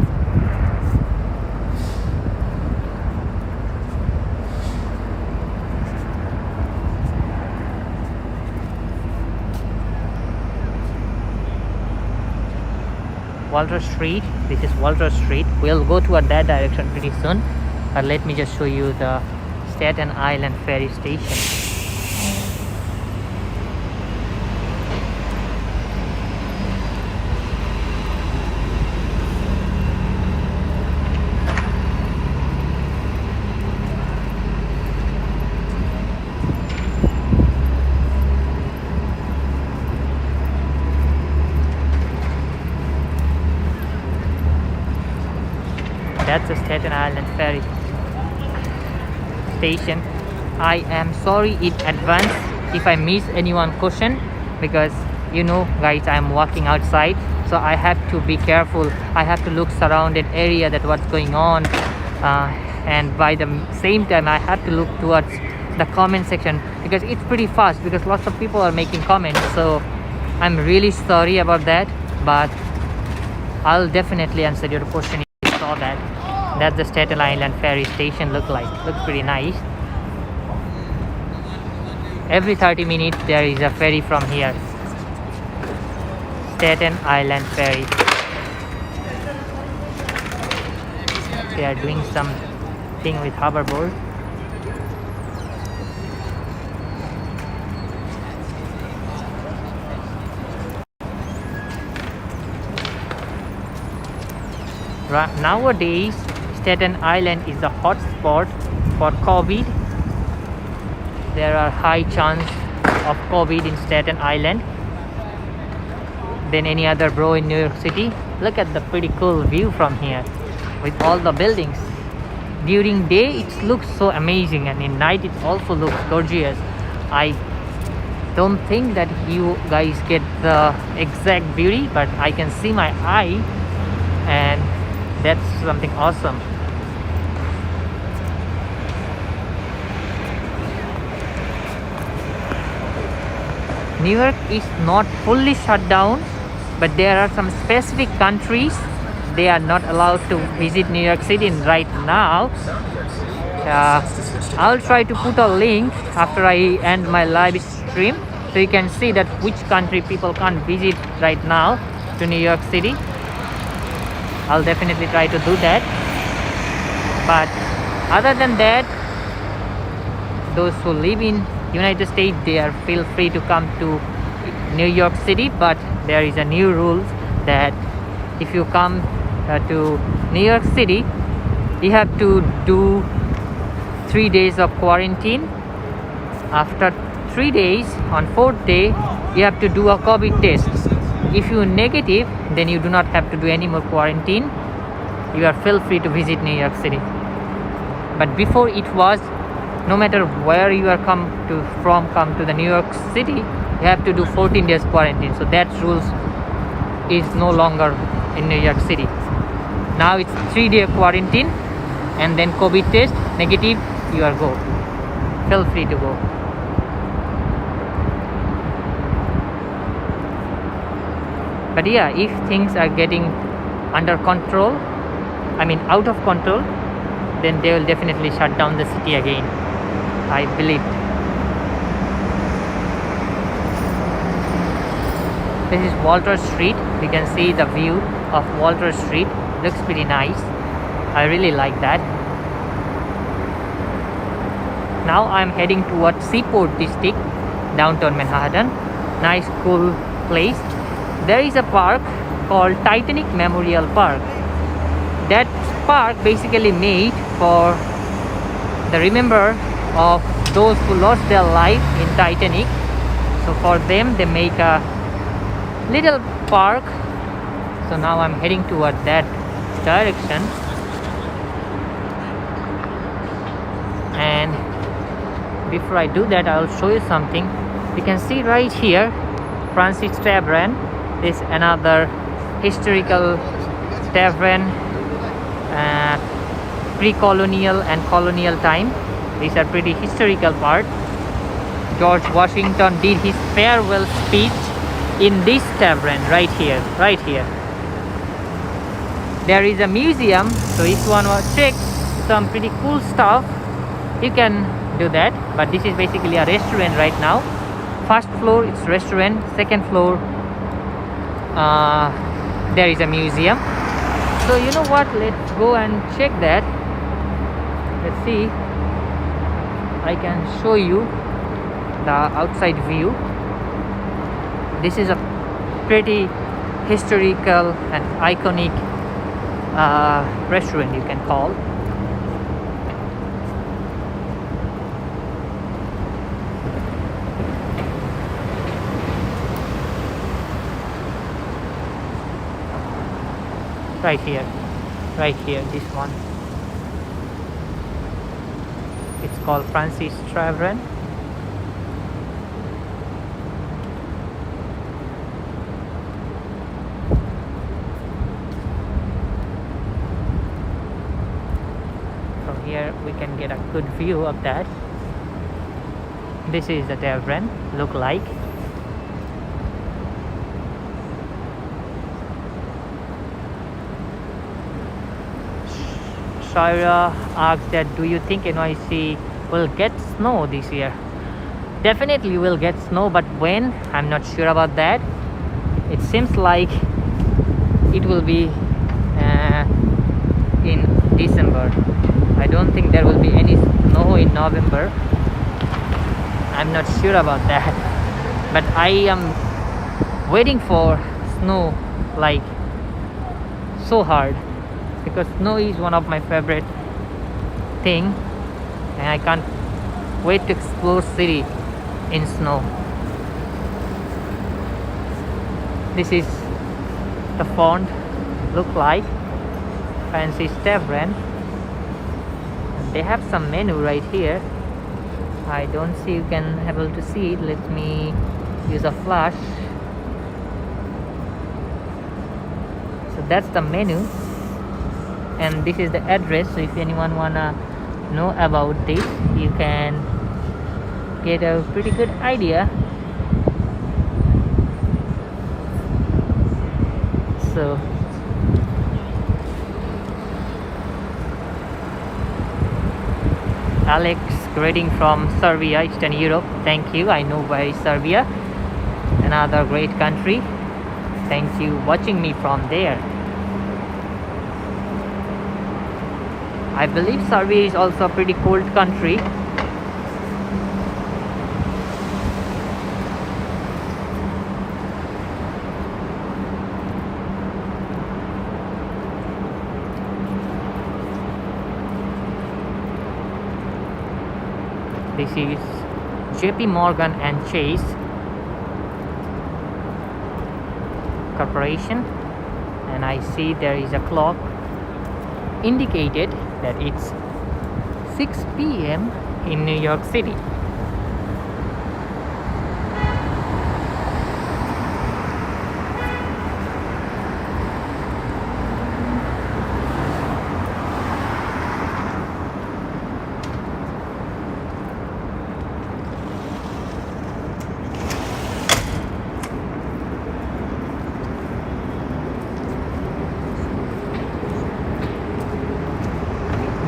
Walter Street. This is Walter Street. We'll go toward that direction pretty soon, but let me just show you the Staten Island ferry station. That's the Staten Island ferry station. I am sorry in advance if I miss anyone's question, because you know guys, I'm walking outside, so I have to be careful. I have to look surrounded area that what's going on, and by the same time I have to look towards the comment section, because it's pretty fast, because lots of people are making comments. So I'm really sorry about that, but I'll definitely answer your question if you saw that. That's the Staten Island ferry station looks pretty nice. Every 30 minutes there is a ferry from here. Staten Island ferry. They are doing something with hoverboard. Nowadays, Staten Island is a hot spot for COVID. There are high chance of COVID in Staten Island than any other borough in New York City. Look at the pretty cool view from here with all the buildings. During day it looks so amazing, and in night it also looks gorgeous. I don't think that you guys get the exact beauty, but I can see my eye, and that's something awesome. New York is not fully shut down, but there are some specific countries they are not allowed to visit New York City right now. I'll try to put a link after I end my live stream, so you can see that which country people can't visit right now to New York City. I'll definitely try to do that. But other than that, those who live in United States, they are feel free to come to New York City, but there is a new rule that if you come to New York City, you have to do 3 days of quarantine. After 3 days, on 4th day, you have to do a COVID test. If you negative, then you do not have to do any more quarantine. You are feel free to visit New York City. But before it was, no matter where you are come to the New York City, you have to do 14 days quarantine. So that rules is no longer in New York City. Now it's 3-day quarantine and then COVID test, negative, you are go. Feel free to go. But yeah, if things are getting under control, out of control, then they will definitely shut down the city again, I believe. This is Walter Street. You can see the view of Walter Street. Looks pretty nice. I really like that. Now I'm heading towards Seaport District, downtown Manhattan. Nice, cool place. There is a park called Titanic Memorial Park. That park basically made for the remember of those who lost their life in Titanic. So for them, they make a little park. So now I'm heading toward that direction. And before I do that, I'll show you something. You can see right here, Francis Tavern is another historical tavern, pre-colonial and colonial time. These are pretty historical part. George Washington did his farewell speech in this tavern right here. There is a museum, so if you want to check some pretty cool stuff, you can do that. But this is basically a restaurant right now. First floor it's restaurant, second floor there is a museum. So you know what, let's go and check that. Let's see, I can show you the outside view. This is a pretty historical and iconic restaurant, you can call. Right here, this one. It's called Francis Tavern. From here we can get a good view of that. This is the tavern look like. Shaira asked that, do you think NYC will get snow this year? Definitely will get snow, but when? I'm not sure about that. It seems like it will be in December. I don't think there will be any snow in November. I'm not sure about that. But I am waiting for snow like so hard, because snow is one of my favorite thing, and I can't wait to explore city in snow. This is the font look like Fancy Tavern. They have some menu right here. I don't see, you can able to see it. Let me use a flash. So that's the menu, and this is the address. So if anyone wanna know about this, you can get a pretty good idea. So Alex, greeting from Serbia, Eastern Europe. Thank you. I know where is Serbia, another great country. Thank you watching me from there. I believe Serbia is also a pretty cold country. This is JP Morgan and Chase Corporation, and I see there is a clock indicated that it's 6 p.m. in New York City.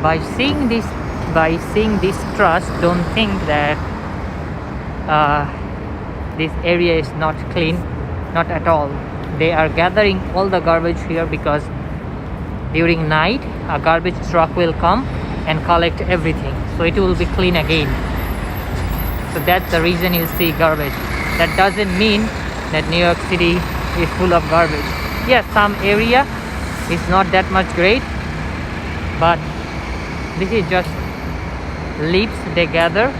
By seeing this trust, don't think that this area is not clean. Not at all. They are gathering all the garbage here because during night a garbage truck will come and collect everything, so it will be clean again. So that's the reason you see garbage. That doesn't mean that New York City is full of garbage. Yes, some area is not that much great, but this is just leaves they gather.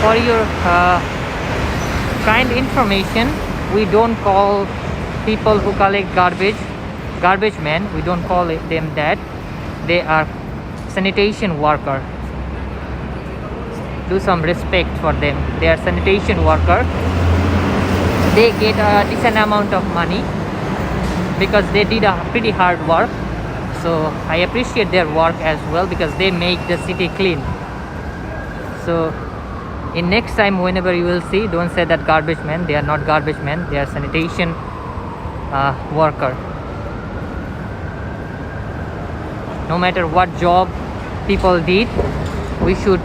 For your kind information, we don't call people who collect garbage men. We don't call them that. They are sanitation worker. Do some respect for them. They are sanitation worker. They get a decent amount of money because they did a pretty hard work. So I appreciate their work as well because they make the city clean. So in next time, whenever you will see, don't say that garbage men. They are not garbage men. They are sanitation worker. No matter what job people did, we should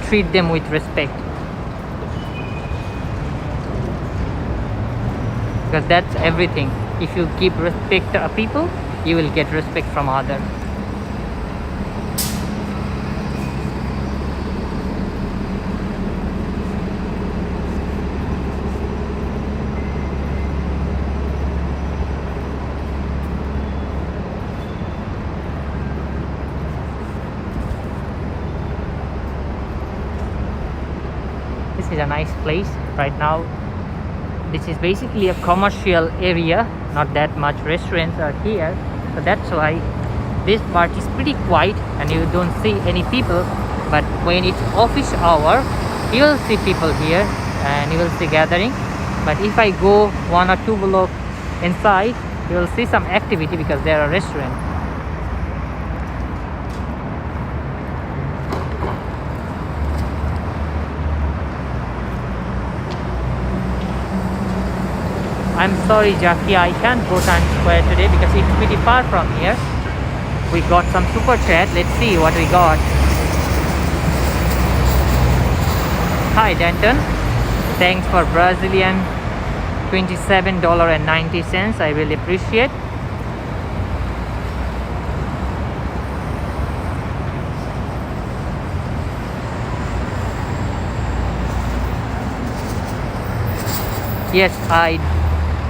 treat them with respect, because that's everything. If you give respect to people, you will get respect from others. This is a nice place right now. This is basically a commercial area, not that much restaurants are here, so that's why this part is pretty quiet and you don't see any people. But when it's office hour, you will see people here and you will see gathering. But if I go 1 or 2 blocks inside, you will see some activity because there are restaurants. I'm sorry, Jackie, I can't go Times Square today because it's pretty far from here. We got some super chat. Let's see what we got. Hi, Denton. Thanks for Brazilian $27.90. I really appreciate. Yes, I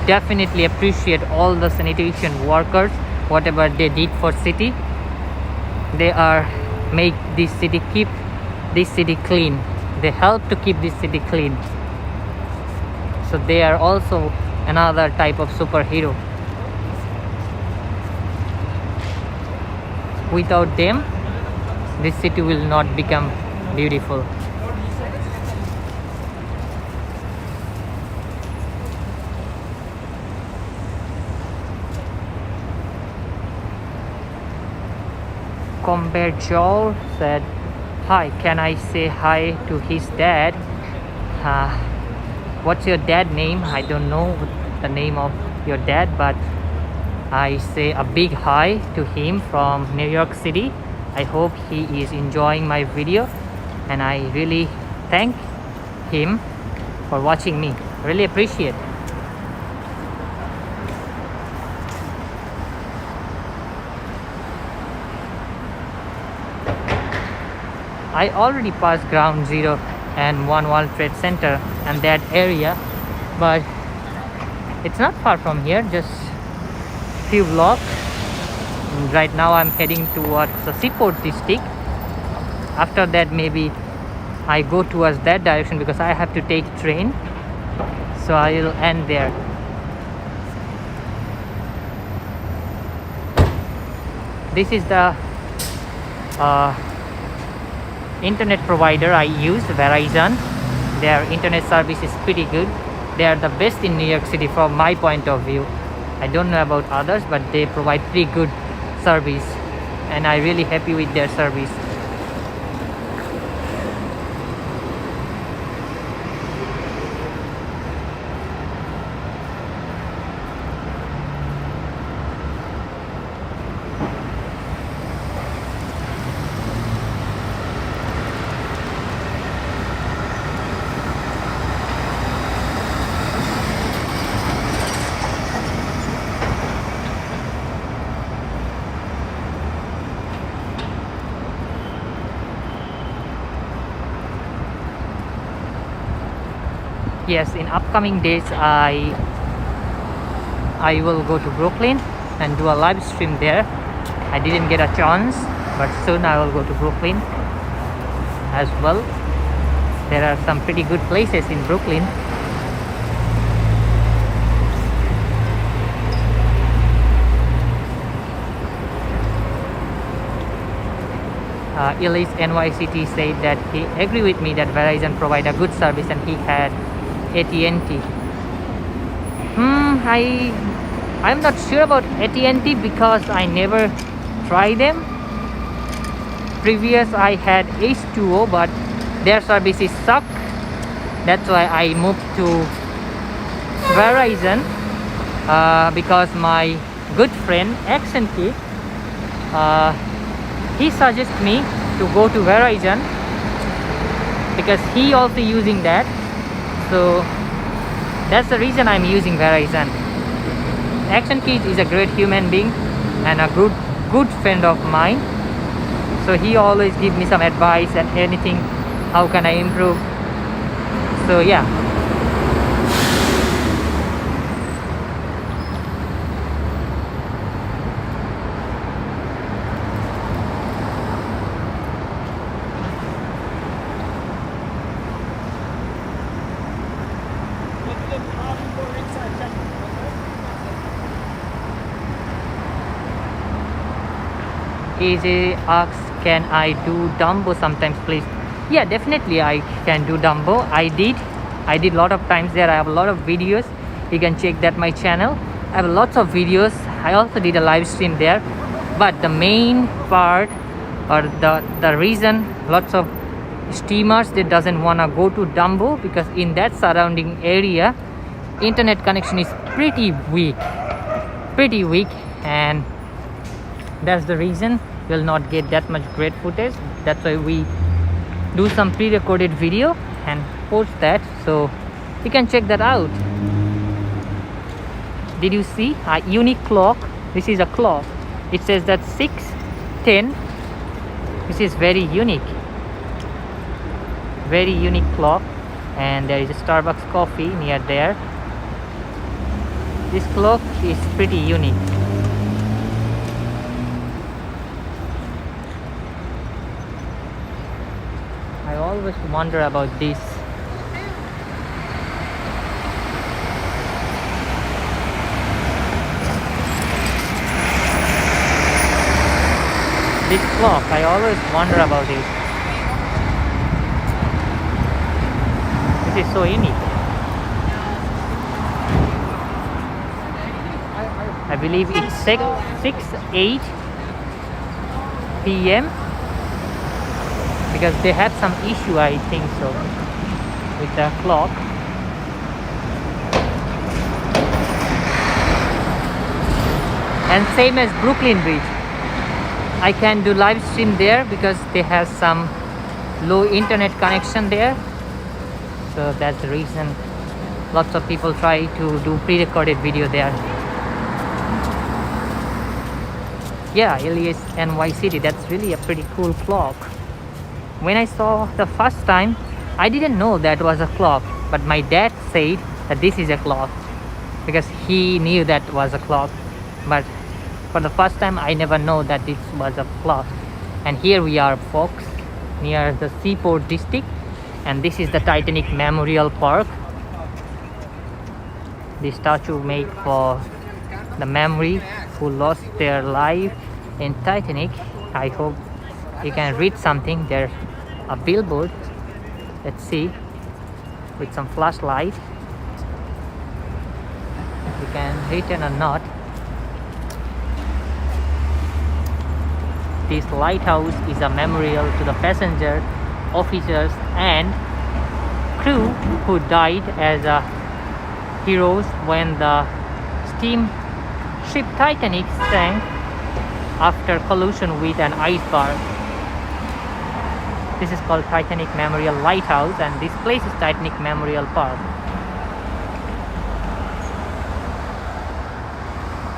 definitely appreciate all the sanitation workers, whatever they did for city. They are make this city, keep this city clean. They help to keep this city clean. So they are also another type of superhero. Without them, this city will not become beautiful. Combear Joel said, "Hi, can I say hi to his dad? What's your dad name? I don't know the name of your dad, but I say a big hi to him from New York City. I hope he is enjoying my video, and I really thank him for watching me. Really appreciate." I already passed Ground Zero and One World Trade Center and that area, but it's not far from here, just few blocks. And right now I'm heading towards the Seaport District. After that maybe I go towards that direction because I have to take train, so I will end there. This is the internet provider I use, Verizon. Their internet service is pretty good. They are the best in New York City from my point of view. I don't know about others, but they provide pretty good service and I'm really happy with their service. Yes, in upcoming days I will go to Brooklyn and do a live stream there. I didn't get a chance, but soon I will go to Brooklyn as well. There are some pretty good places in Brooklyn. Elise NYCT said that he agreed with me that Verizon provide a good service and he had AT&T. I'm not sure about AT&T because I never tried them. Previous I had H2O, but their services suck. That's why I moved to Verizon because my good friend Action Kid, he suggested me to go to Verizon because he also using that. So that's the reason I'm using Verizon. Action Kid is a great human being and a good friend of mine. So he always give me some advice and anything, how can I improve. So yeah. AJ asks, can I do Dumbo sometimes, please? Yeah, definitely I can do Dumbo. I did lot of times there. I have a lot of videos. You can check that my channel. I have lots of videos. I also did a live stream there. But the main part or the reason lots of streamers they doesn't wanna go to Dumbo because in that surrounding area internet connection is pretty weak, and that's the reason you'll not get that much great footage. That's why we do some pre-recorded video and post that, so you can check that out. Did you see a unique clock? This is a clock. It says that 6:10. This is very unique clock, and there is a Starbucks coffee near there. This clock is pretty unique. I always wonder about this. This clock, I always wonder about it. This is so unique. I believe it's 6:08 p.m. because they had some issue, I think so, with the clock. And same as Brooklyn Bridge, I can do live stream there because they have some low internet connection there, so that's the reason lots of people try to do pre-recorded video there. Yeah, Elias NYCT, that's really a pretty cool clock. when I saw the first time, I didn't know that was a clock, but my dad said that this is a clock because he knew that was a clock. But for the first time, I never know that this was a clock. And here we are, folks, near the Seaport District, and this is the Titanic Memorial Park. The statue made for the memory who lost their life in Titanic. I hope you can read something. There's a billboard. Let's see, with some flashlight. You can read it or not. This lighthouse is a memorial to the passengers, officers and crew who died as heroes when the steamship Titanic sank after collision with an iceberg. This is called Titanic Memorial Lighthouse, and this place is Titanic Memorial Park.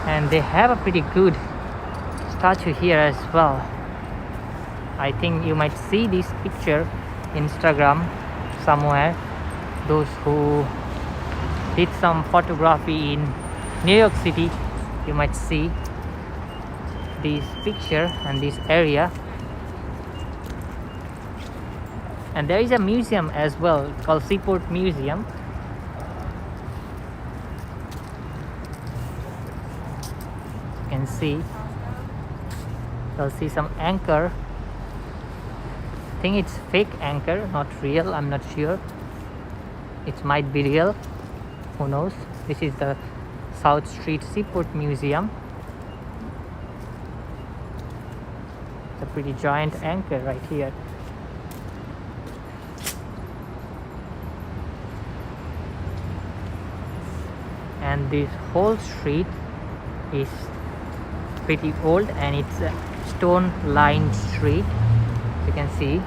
And they have a pretty good statue here as well. I think you might see this picture Instagram somewhere. Those who did some photography in New York City, you might see this picture and this area. And there is a museum as well called Seaport Museum. You can see, you'll see some anchor. I think it's fake anchor, not real. I'm not sure. It might be real. Who knows? This is the South Street Seaport Museum. It's a pretty giant anchor right here. And this whole street is pretty old, and it's a stone lined street, you can see.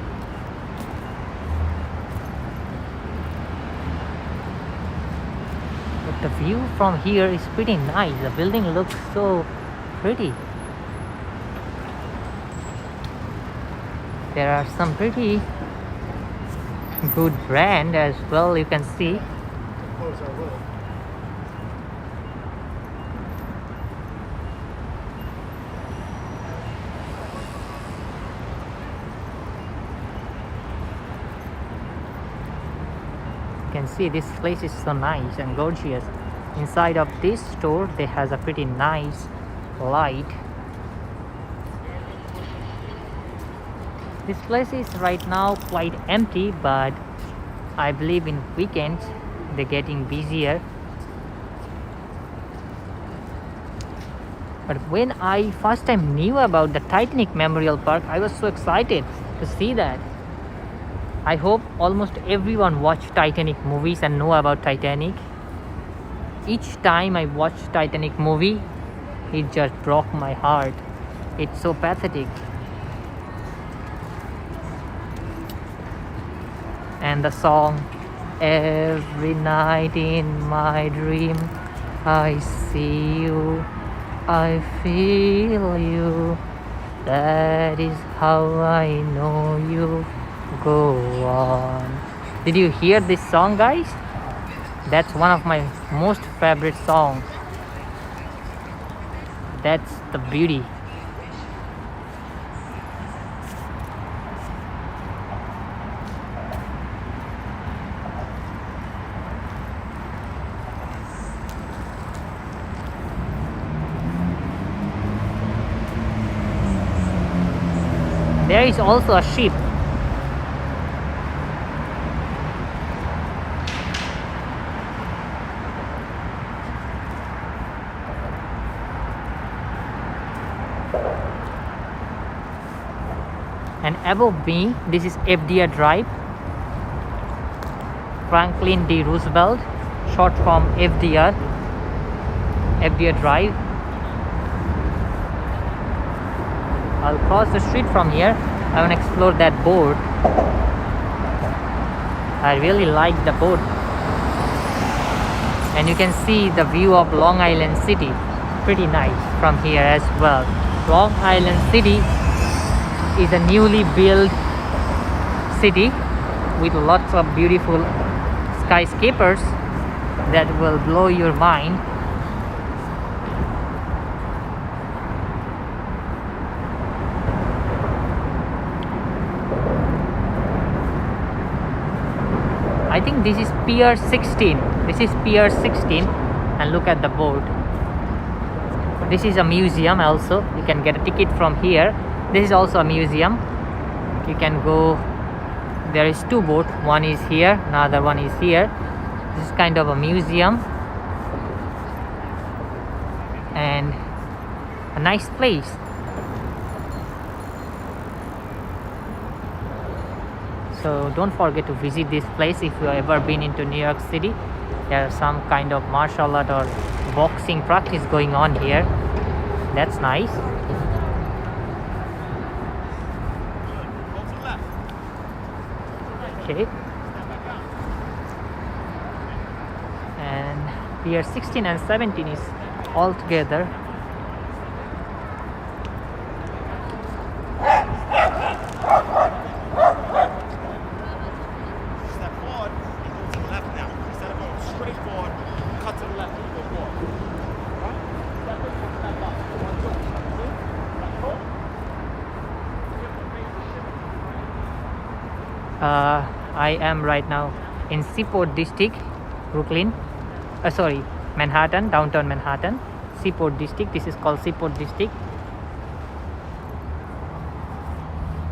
But the view from here is pretty nice. The building looks so pretty. There are some pretty good brand as well, you can see. You can see this place is so nice and gorgeous. Inside of this store they has a pretty nice light. This place is right now quite empty, but I believe in weekends they're getting busier. But when I first time knew about the Titanic Memorial Park, I was so excited to see that. I hope almost everyone watched Titanic movies and know about Titanic. Each time I watch Titanic movie, it just broke my heart. It's so pathetic. And the song, every night in my dream I see you, I feel you, that is how I know you. Go on. Did you hear this song, guys? That's one of my most favorite songs. That's the beauty. There is also a ship. And above me, this is FDR Drive, Franklin D. Roosevelt, short form FDR Drive. I'll cross the street from here. I want to explore that boat. I really like the boat. And you can see the view of Long Island City. Pretty nice from here as well. Long Island City is a newly built city with lots of beautiful skyscrapers that will blow your mind. I think this is Pier 16. This is Pier 16, and look at the board. This is a museum also. You can get a ticket from here. This is also a museum. You can go. There is two boats. One is here, another one is here. This is kind of a museum and a nice place. So don't forget to visit this place if you have ever been into New York City. There's some kind of martial art or boxing practice going on here. That's nice. Okay. And Pier 16 and 17 is all together. I am right now in Seaport District, Brooklyn. Manhattan, downtown Manhattan. Seaport District. This is called Seaport District.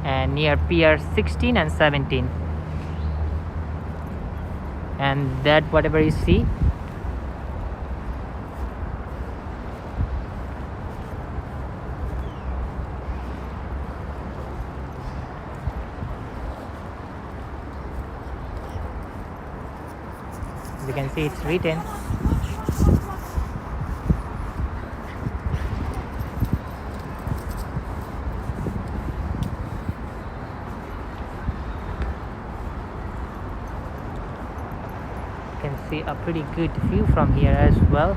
And near Pier 16 and 17. And that whatever you see, you can see it's written. You can see a pretty good view from here as well.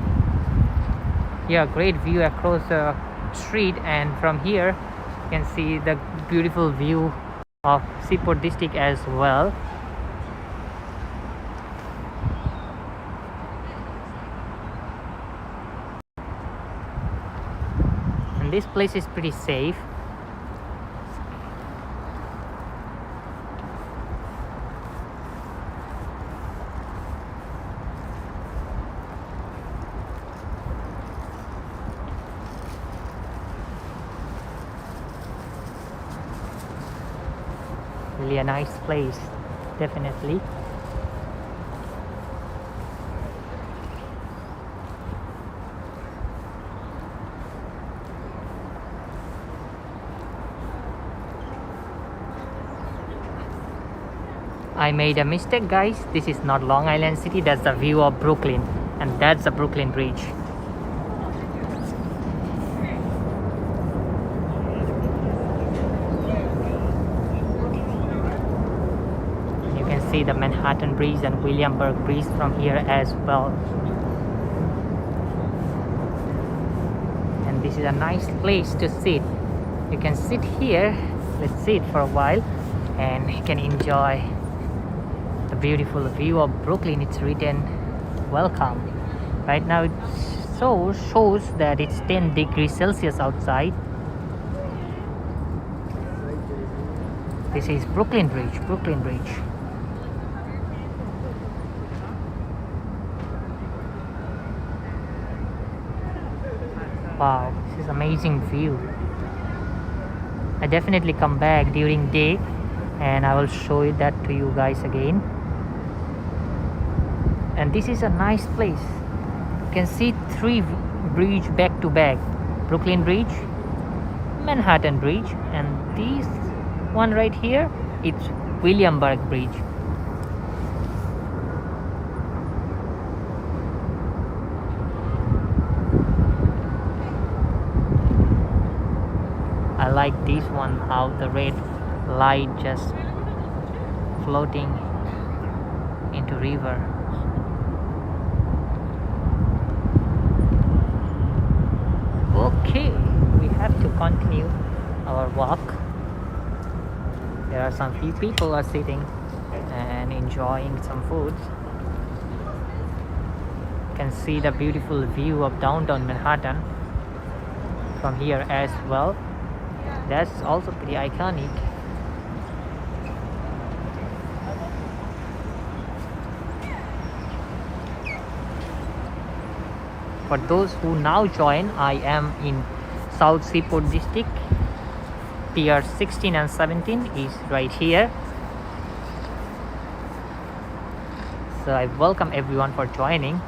Yeah, great view across the street, and from here you can see the beautiful view of Seaport District as well. And this place is pretty safe. Really a nice place, definitely. I made a mistake, guys. This is not Long Island City. That's the view of Brooklyn, and that's the Brooklyn Bridge. You can see the Manhattan Bridge and Williamsburg Bridge from here as well. And this is a nice place to sit. You can sit here. Let's sit for a while, and you can enjoy the beautiful view of Brooklyn. It's written welcome. Right now it shows that it's 10 degrees Celsius outside. This is Brooklyn Bridge. Wow, this is amazing view. I definitely come back during day, and I will show that to you guys again. And this is a nice place. You can see three bridges back to back: Brooklyn Bridge, Manhattan Bridge, and this one right here, it's Williamsburg Bridge. I like this one, how the red light just floating into river. Okay, we have to continue our walk. There are some few people are sitting and enjoying some foods. You can see the beautiful view of downtown Manhattan from here as well. That's also pretty iconic. For those who now join, I am in South Seaport District. Pier 16 and 17 is right here. So I welcome everyone for joining.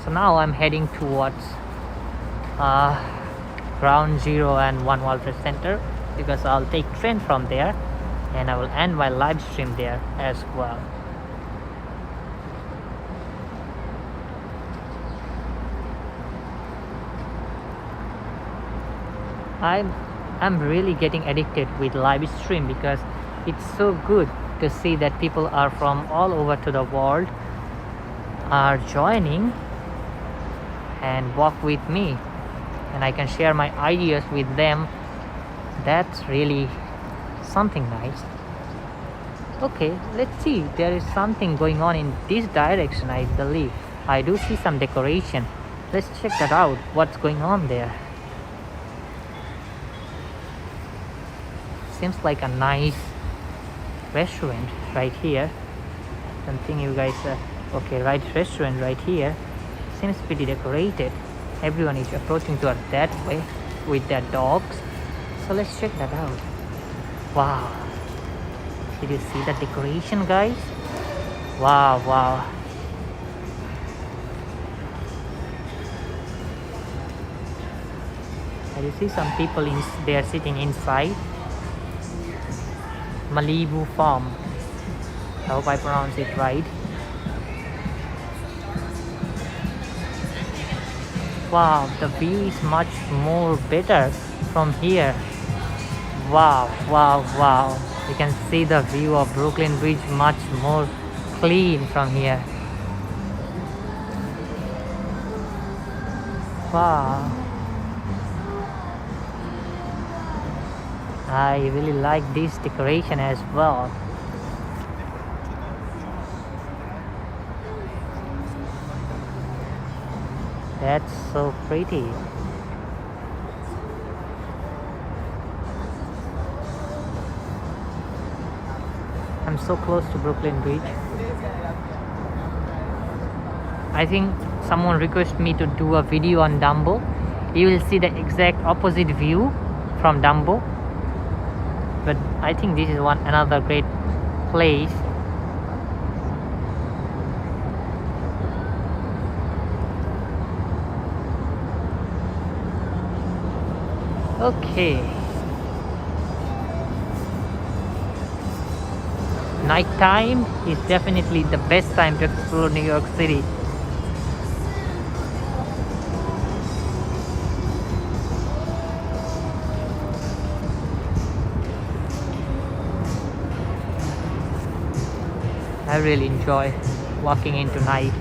So now I'm heading towards Ground Zero and One World Trade Center, because I'll take train from there and I will end my live stream there as well. I'm really getting addicted with live stream, because it's so good to see that people are from all over to the world are joining and walk with me, and I can share my ideas with them. That's really something nice. Okay, let's see. There is something going on in this direction. I believe I do see some decoration. Let's check that out. What's going on there? Seems like a nice restaurant right here. Don't think you guys okay, right, restaurant right here. Seems pretty decorated. Everyone is approaching to it that way with their dogs. So let's check that out. Wow, did you see the decoration, guys? Wow. And you see some people they are sitting inside Malibu Farm. I hope I pronounce it right. Wow, the view is much more better from here. Wow. You can see the view of Brooklyn Bridge much more clean from here. Wow. I really like this decoration as well. That's so pretty. I'm so close to Brooklyn Bridge. I think someone requested me to do a video on Dumbo. You will see the exact opposite view from Dumbo. But I think this is another great place. Okay. Nighttime is definitely the best time to explore New York City. I really enjoy walking into night.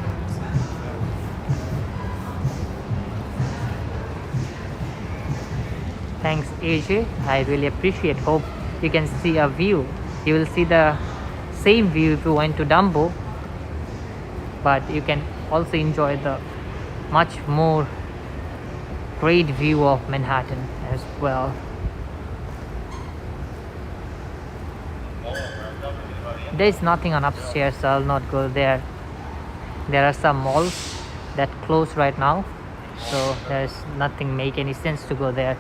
Thanks, AJ. I really appreciate. Hope you can see a view. You will see the same view if you went to Dumbo, but you can also enjoy the much more great view of Manhattan as well. There is nothing on upstairs, so I'll not go there. There are some malls that close right now, so there's nothing make any sense to go there.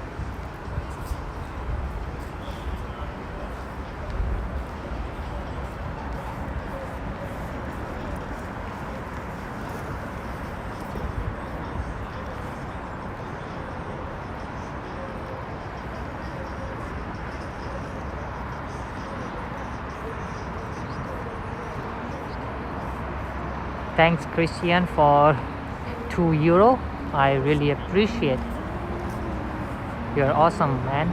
Thanks, Christian, for €2. I really appreciate. You're awesome, man.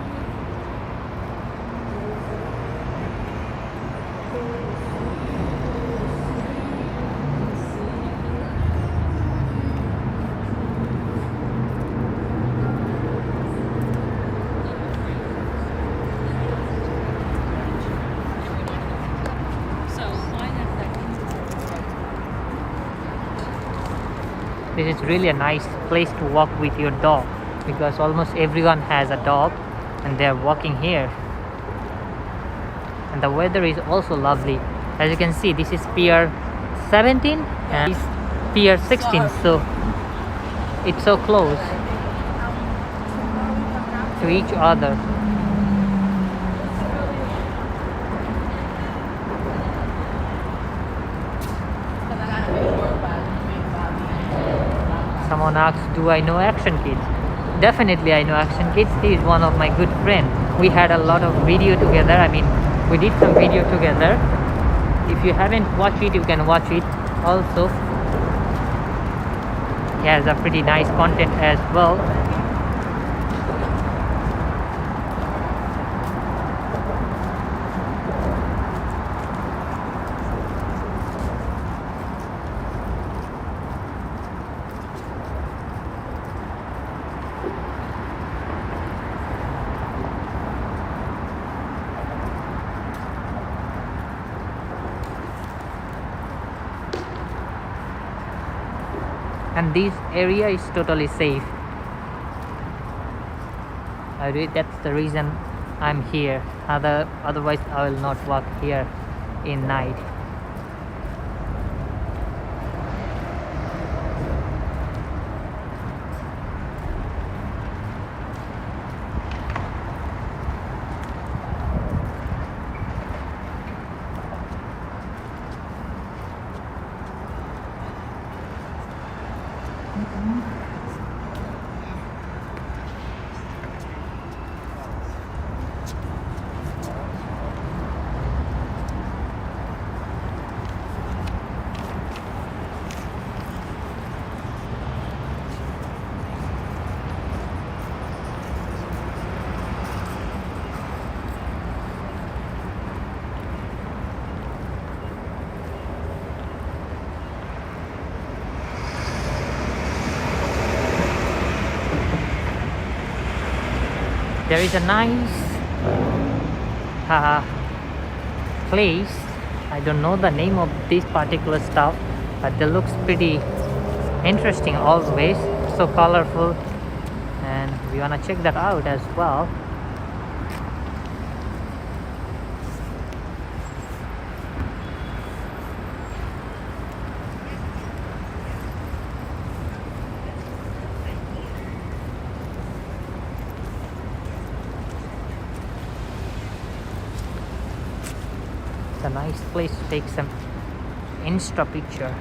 This is really a nice place to walk with your dog, because almost everyone has a dog and they're walking here. And the weather is also lovely. As you can see, this is pier 17 and this is pier 16, so it's so close to each other. Someone asks, do I know Action Kids? Definitely I know Action Kids. He is one of my good friends. We had a lot of video together. I mean, we did some video together. If you haven't watched it, you can watch it also. He has a pretty nice content as well. And this area is totally safe. That's the reason I'm here. Otherwise I will not walk here in night. There is a nice place. I don't know the name of this particular stuff, but it looks pretty interesting always, so colorful, and we wanna check that out as well. It's a nice place to take some Insta picture.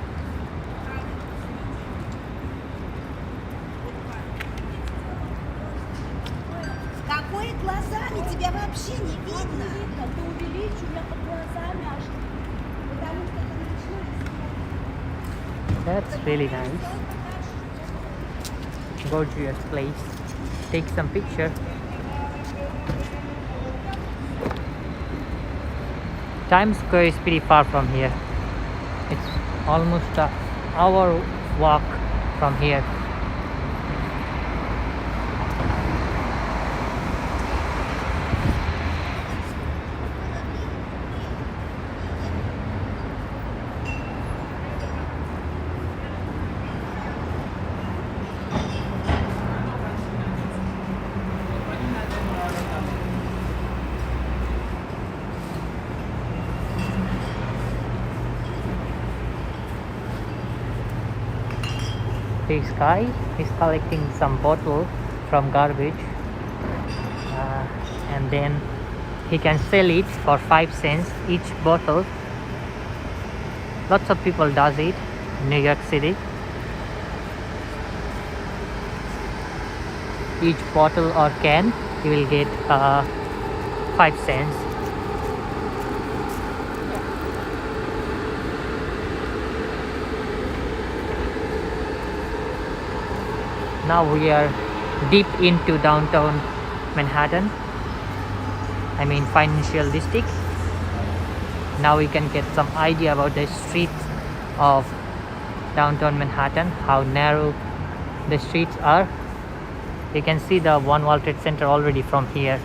Какой глазами? Тебя вообще не видно. Ты увеличь у меня под глазами аж. Потому что That's really nice. Gorgeous place. Take some picture. Times Square is pretty far from here. It's almost an hour walk from here. This guy is collecting some bottle from garbage, and then he can sell it for 5 cents each bottle. Lots of people does it in New York City. Each bottle or can you will get 5 cents. Now we are deep into downtown Manhattan, I mean financial district. Now we can get some idea about the streets of downtown Manhattan, how narrow the streets are. You can see the One World Trade Center already from here.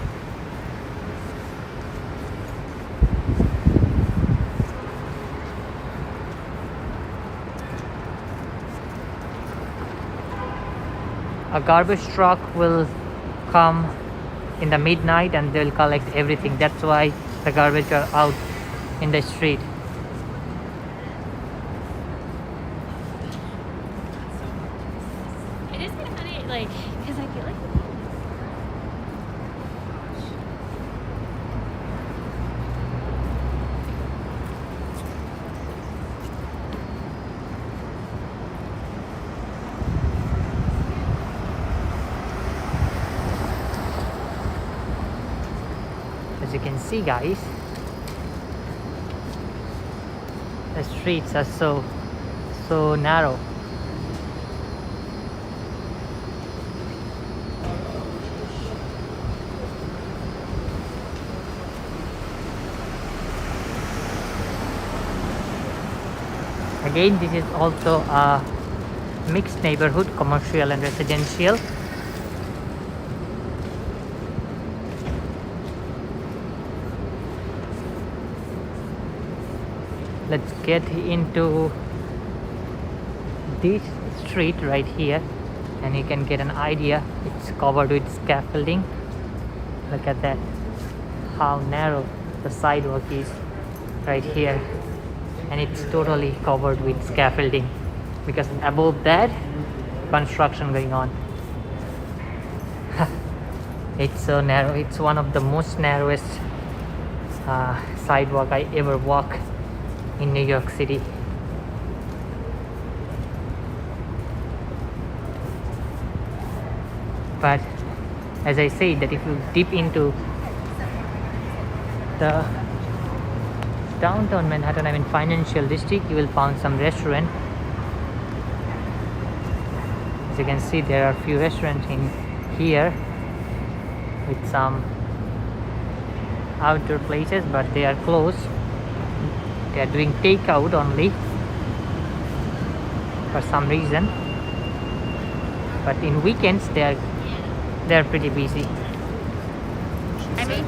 a garbage truck will come in the midnight and they'll collect everything. That's why the garbage are out in the street. It is kind of funny, like, because I feel like as you can see, guys, the streets are so narrow. Again, this is also a mixed neighborhood, commercial and residential. Let's get into this street right here and you can get an idea. It's covered with scaffolding. Look at that, how narrow the sidewalk is right here, and it's totally covered with scaffolding because above that construction going on. It's so narrow. It's one of the most narrowest sidewalk I ever walk in New York City. But as I say, that if you dip into the downtown Manhattan, I mean financial district, you will find some restaurant. As you can see, there are a few restaurants in here with some outdoor places, but they are closed. They are doing takeout only for some reason, but in weekends they are pretty busy. I mean,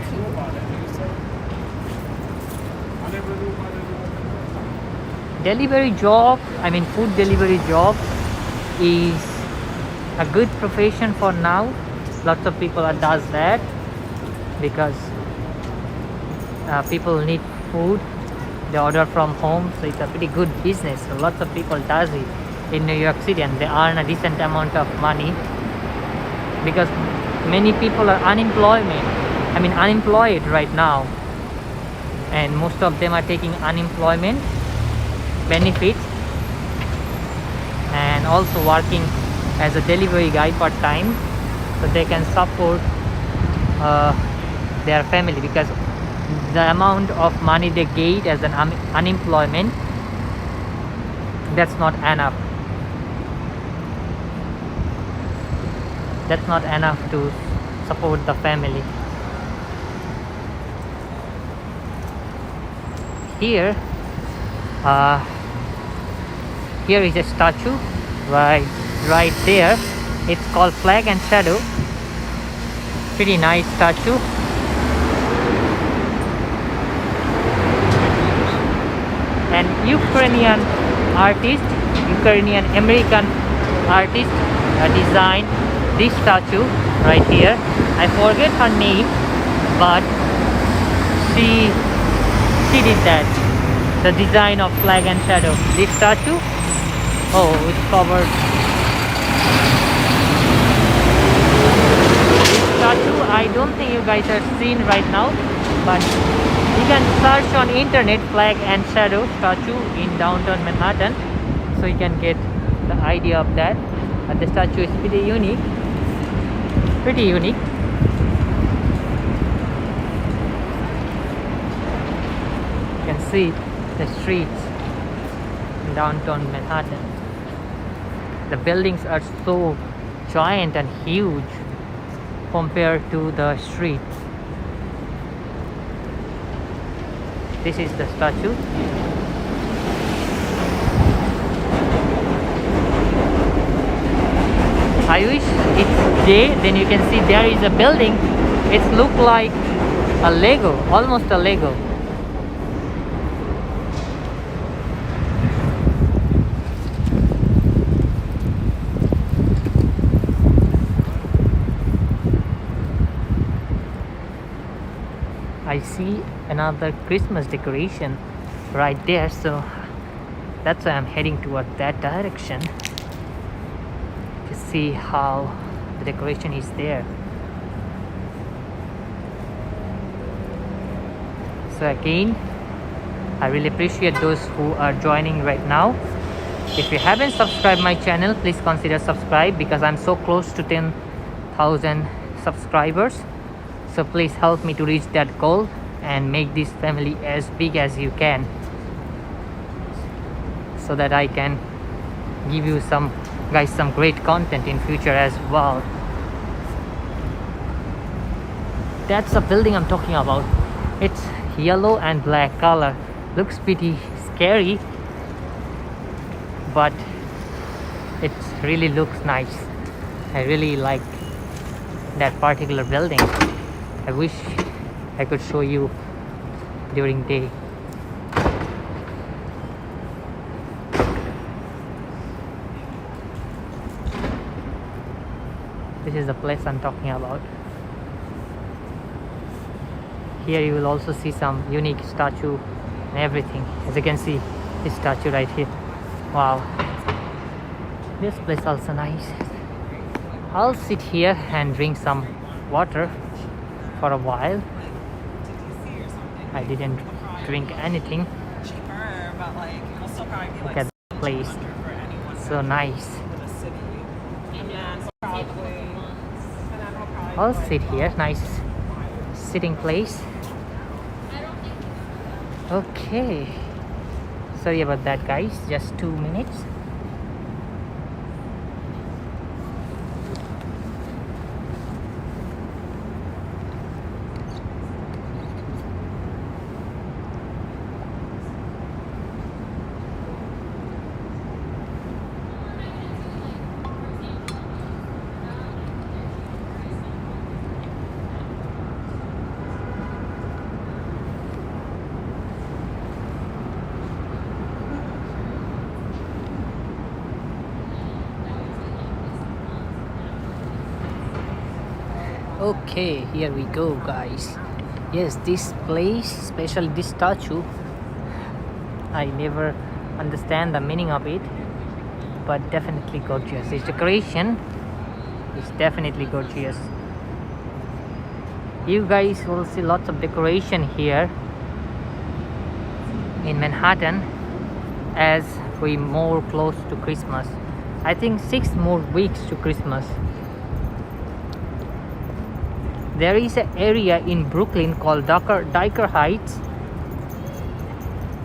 Delivery job, I mean food delivery job is a good profession for now. Lots of people does that because people need food. They order from home, so it's a pretty good business. So lots of people does it in New York City and they earn a decent amount of money because many people are unemployed right now, and most of them are taking unemployment benefits and also working as a delivery guy part time, so they can support their family because the amount of money they get as an unemployment, that's not enough. That's not enough to support the family. Here is a statue right there. It's called Flag and Shadow. Pretty nice statue. An Ukrainian American artist designed this statue right here. I forget her name, but she did that, the design of Flag and Shadow. This statue, oh, it's covered. This statue, I don't think you guys are seeing right now, but you can search on internet Flag and Shadow statue in downtown Manhattan, so you can get the idea of that. And the statue is pretty unique. You can see the streets in downtown Manhattan. The buildings are so giant and huge compared to the streets. This is the statue. I wish it's day, then you can see there is a building. It looks like a Lego, almost a Lego. I see another Christmas decoration right there, so that's why I'm heading toward that direction to see how the decoration is there. So again, I really appreciate those who are joining right now. If you haven't subscribed my channel, please consider subscribe, because I'm so close to 10,000 subscribers. So please help me to reach that goal and make this family as big as you can, so that I can give you some great content in future as well. That's the building I'm talking about. It's yellow and black color. Looks pretty scary, but it really looks nice. I really like that particular building. I wish I could show you during day. This is the place I'm talking about. Here you will also see some unique statue and everything. As you can see, this statue right here. Wow, this place also nice. I'll sit here and drink some water for a while. I didn't drink anything. Look at the place, so nice. I'll sit here, nice sitting place. Okay, sorry about that guys, just 2 minutes. Okay, here we go guys. Yes, this place, especially this statue, I never understand the meaning of it, but definitely gorgeous. This decoration is definitely gorgeous. You guys will see lots of decoration here in Manhattan as we more close to Christmas. I think 6 more weeks to Christmas. There is an area in Brooklyn called Dyker Heights.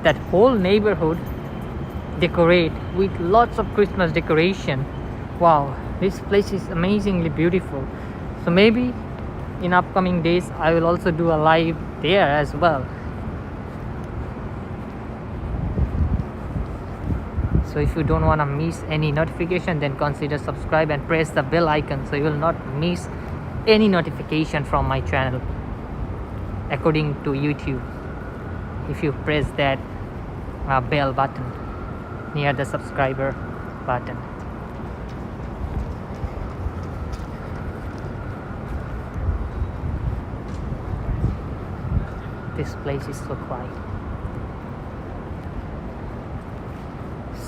That whole neighborhood decorate with lots of Christmas decoration. Wow, this place is amazingly beautiful. So maybe in upcoming days I will also do a live there as well. So if you don't want to miss any notification, then consider subscribe and press the bell icon, so you will not miss any notification from my channel according to YouTube. If you press that bell button near the subscriber button. This place is so quiet.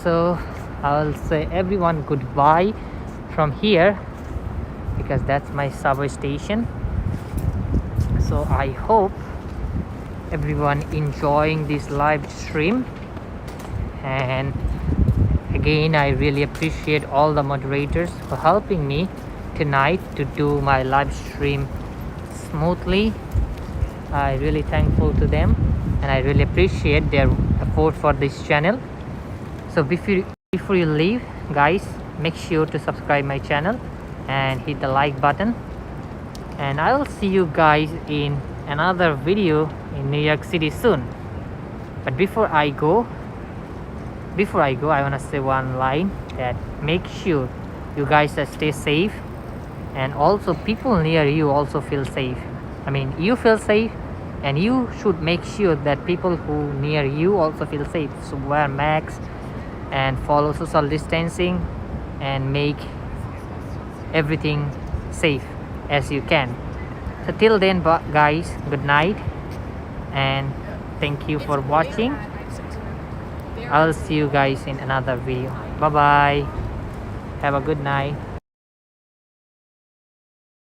So I will say everyone goodbye from here, because that's my subway station. So I hope everyone enjoying this live stream, and again I really appreciate all the moderators for helping me tonight to do my live stream smoothly. I really thankful to them, and I really appreciate their effort for this channel. So before you leave guys, make sure to subscribe my channel and hit the like button, and I will see you guys in another video in New York City soon. But before I go, I want to say one line, that make sure you guys stay safe, and also people near you also feel safe. I mean, you feel safe, and you should make sure that people who near you also feel safe. So wear masks and follow social distancing and make everything safe as you can. So till then guys, good night and thank you for watching. I'll see you guys in another video. Bye bye. Have a good night.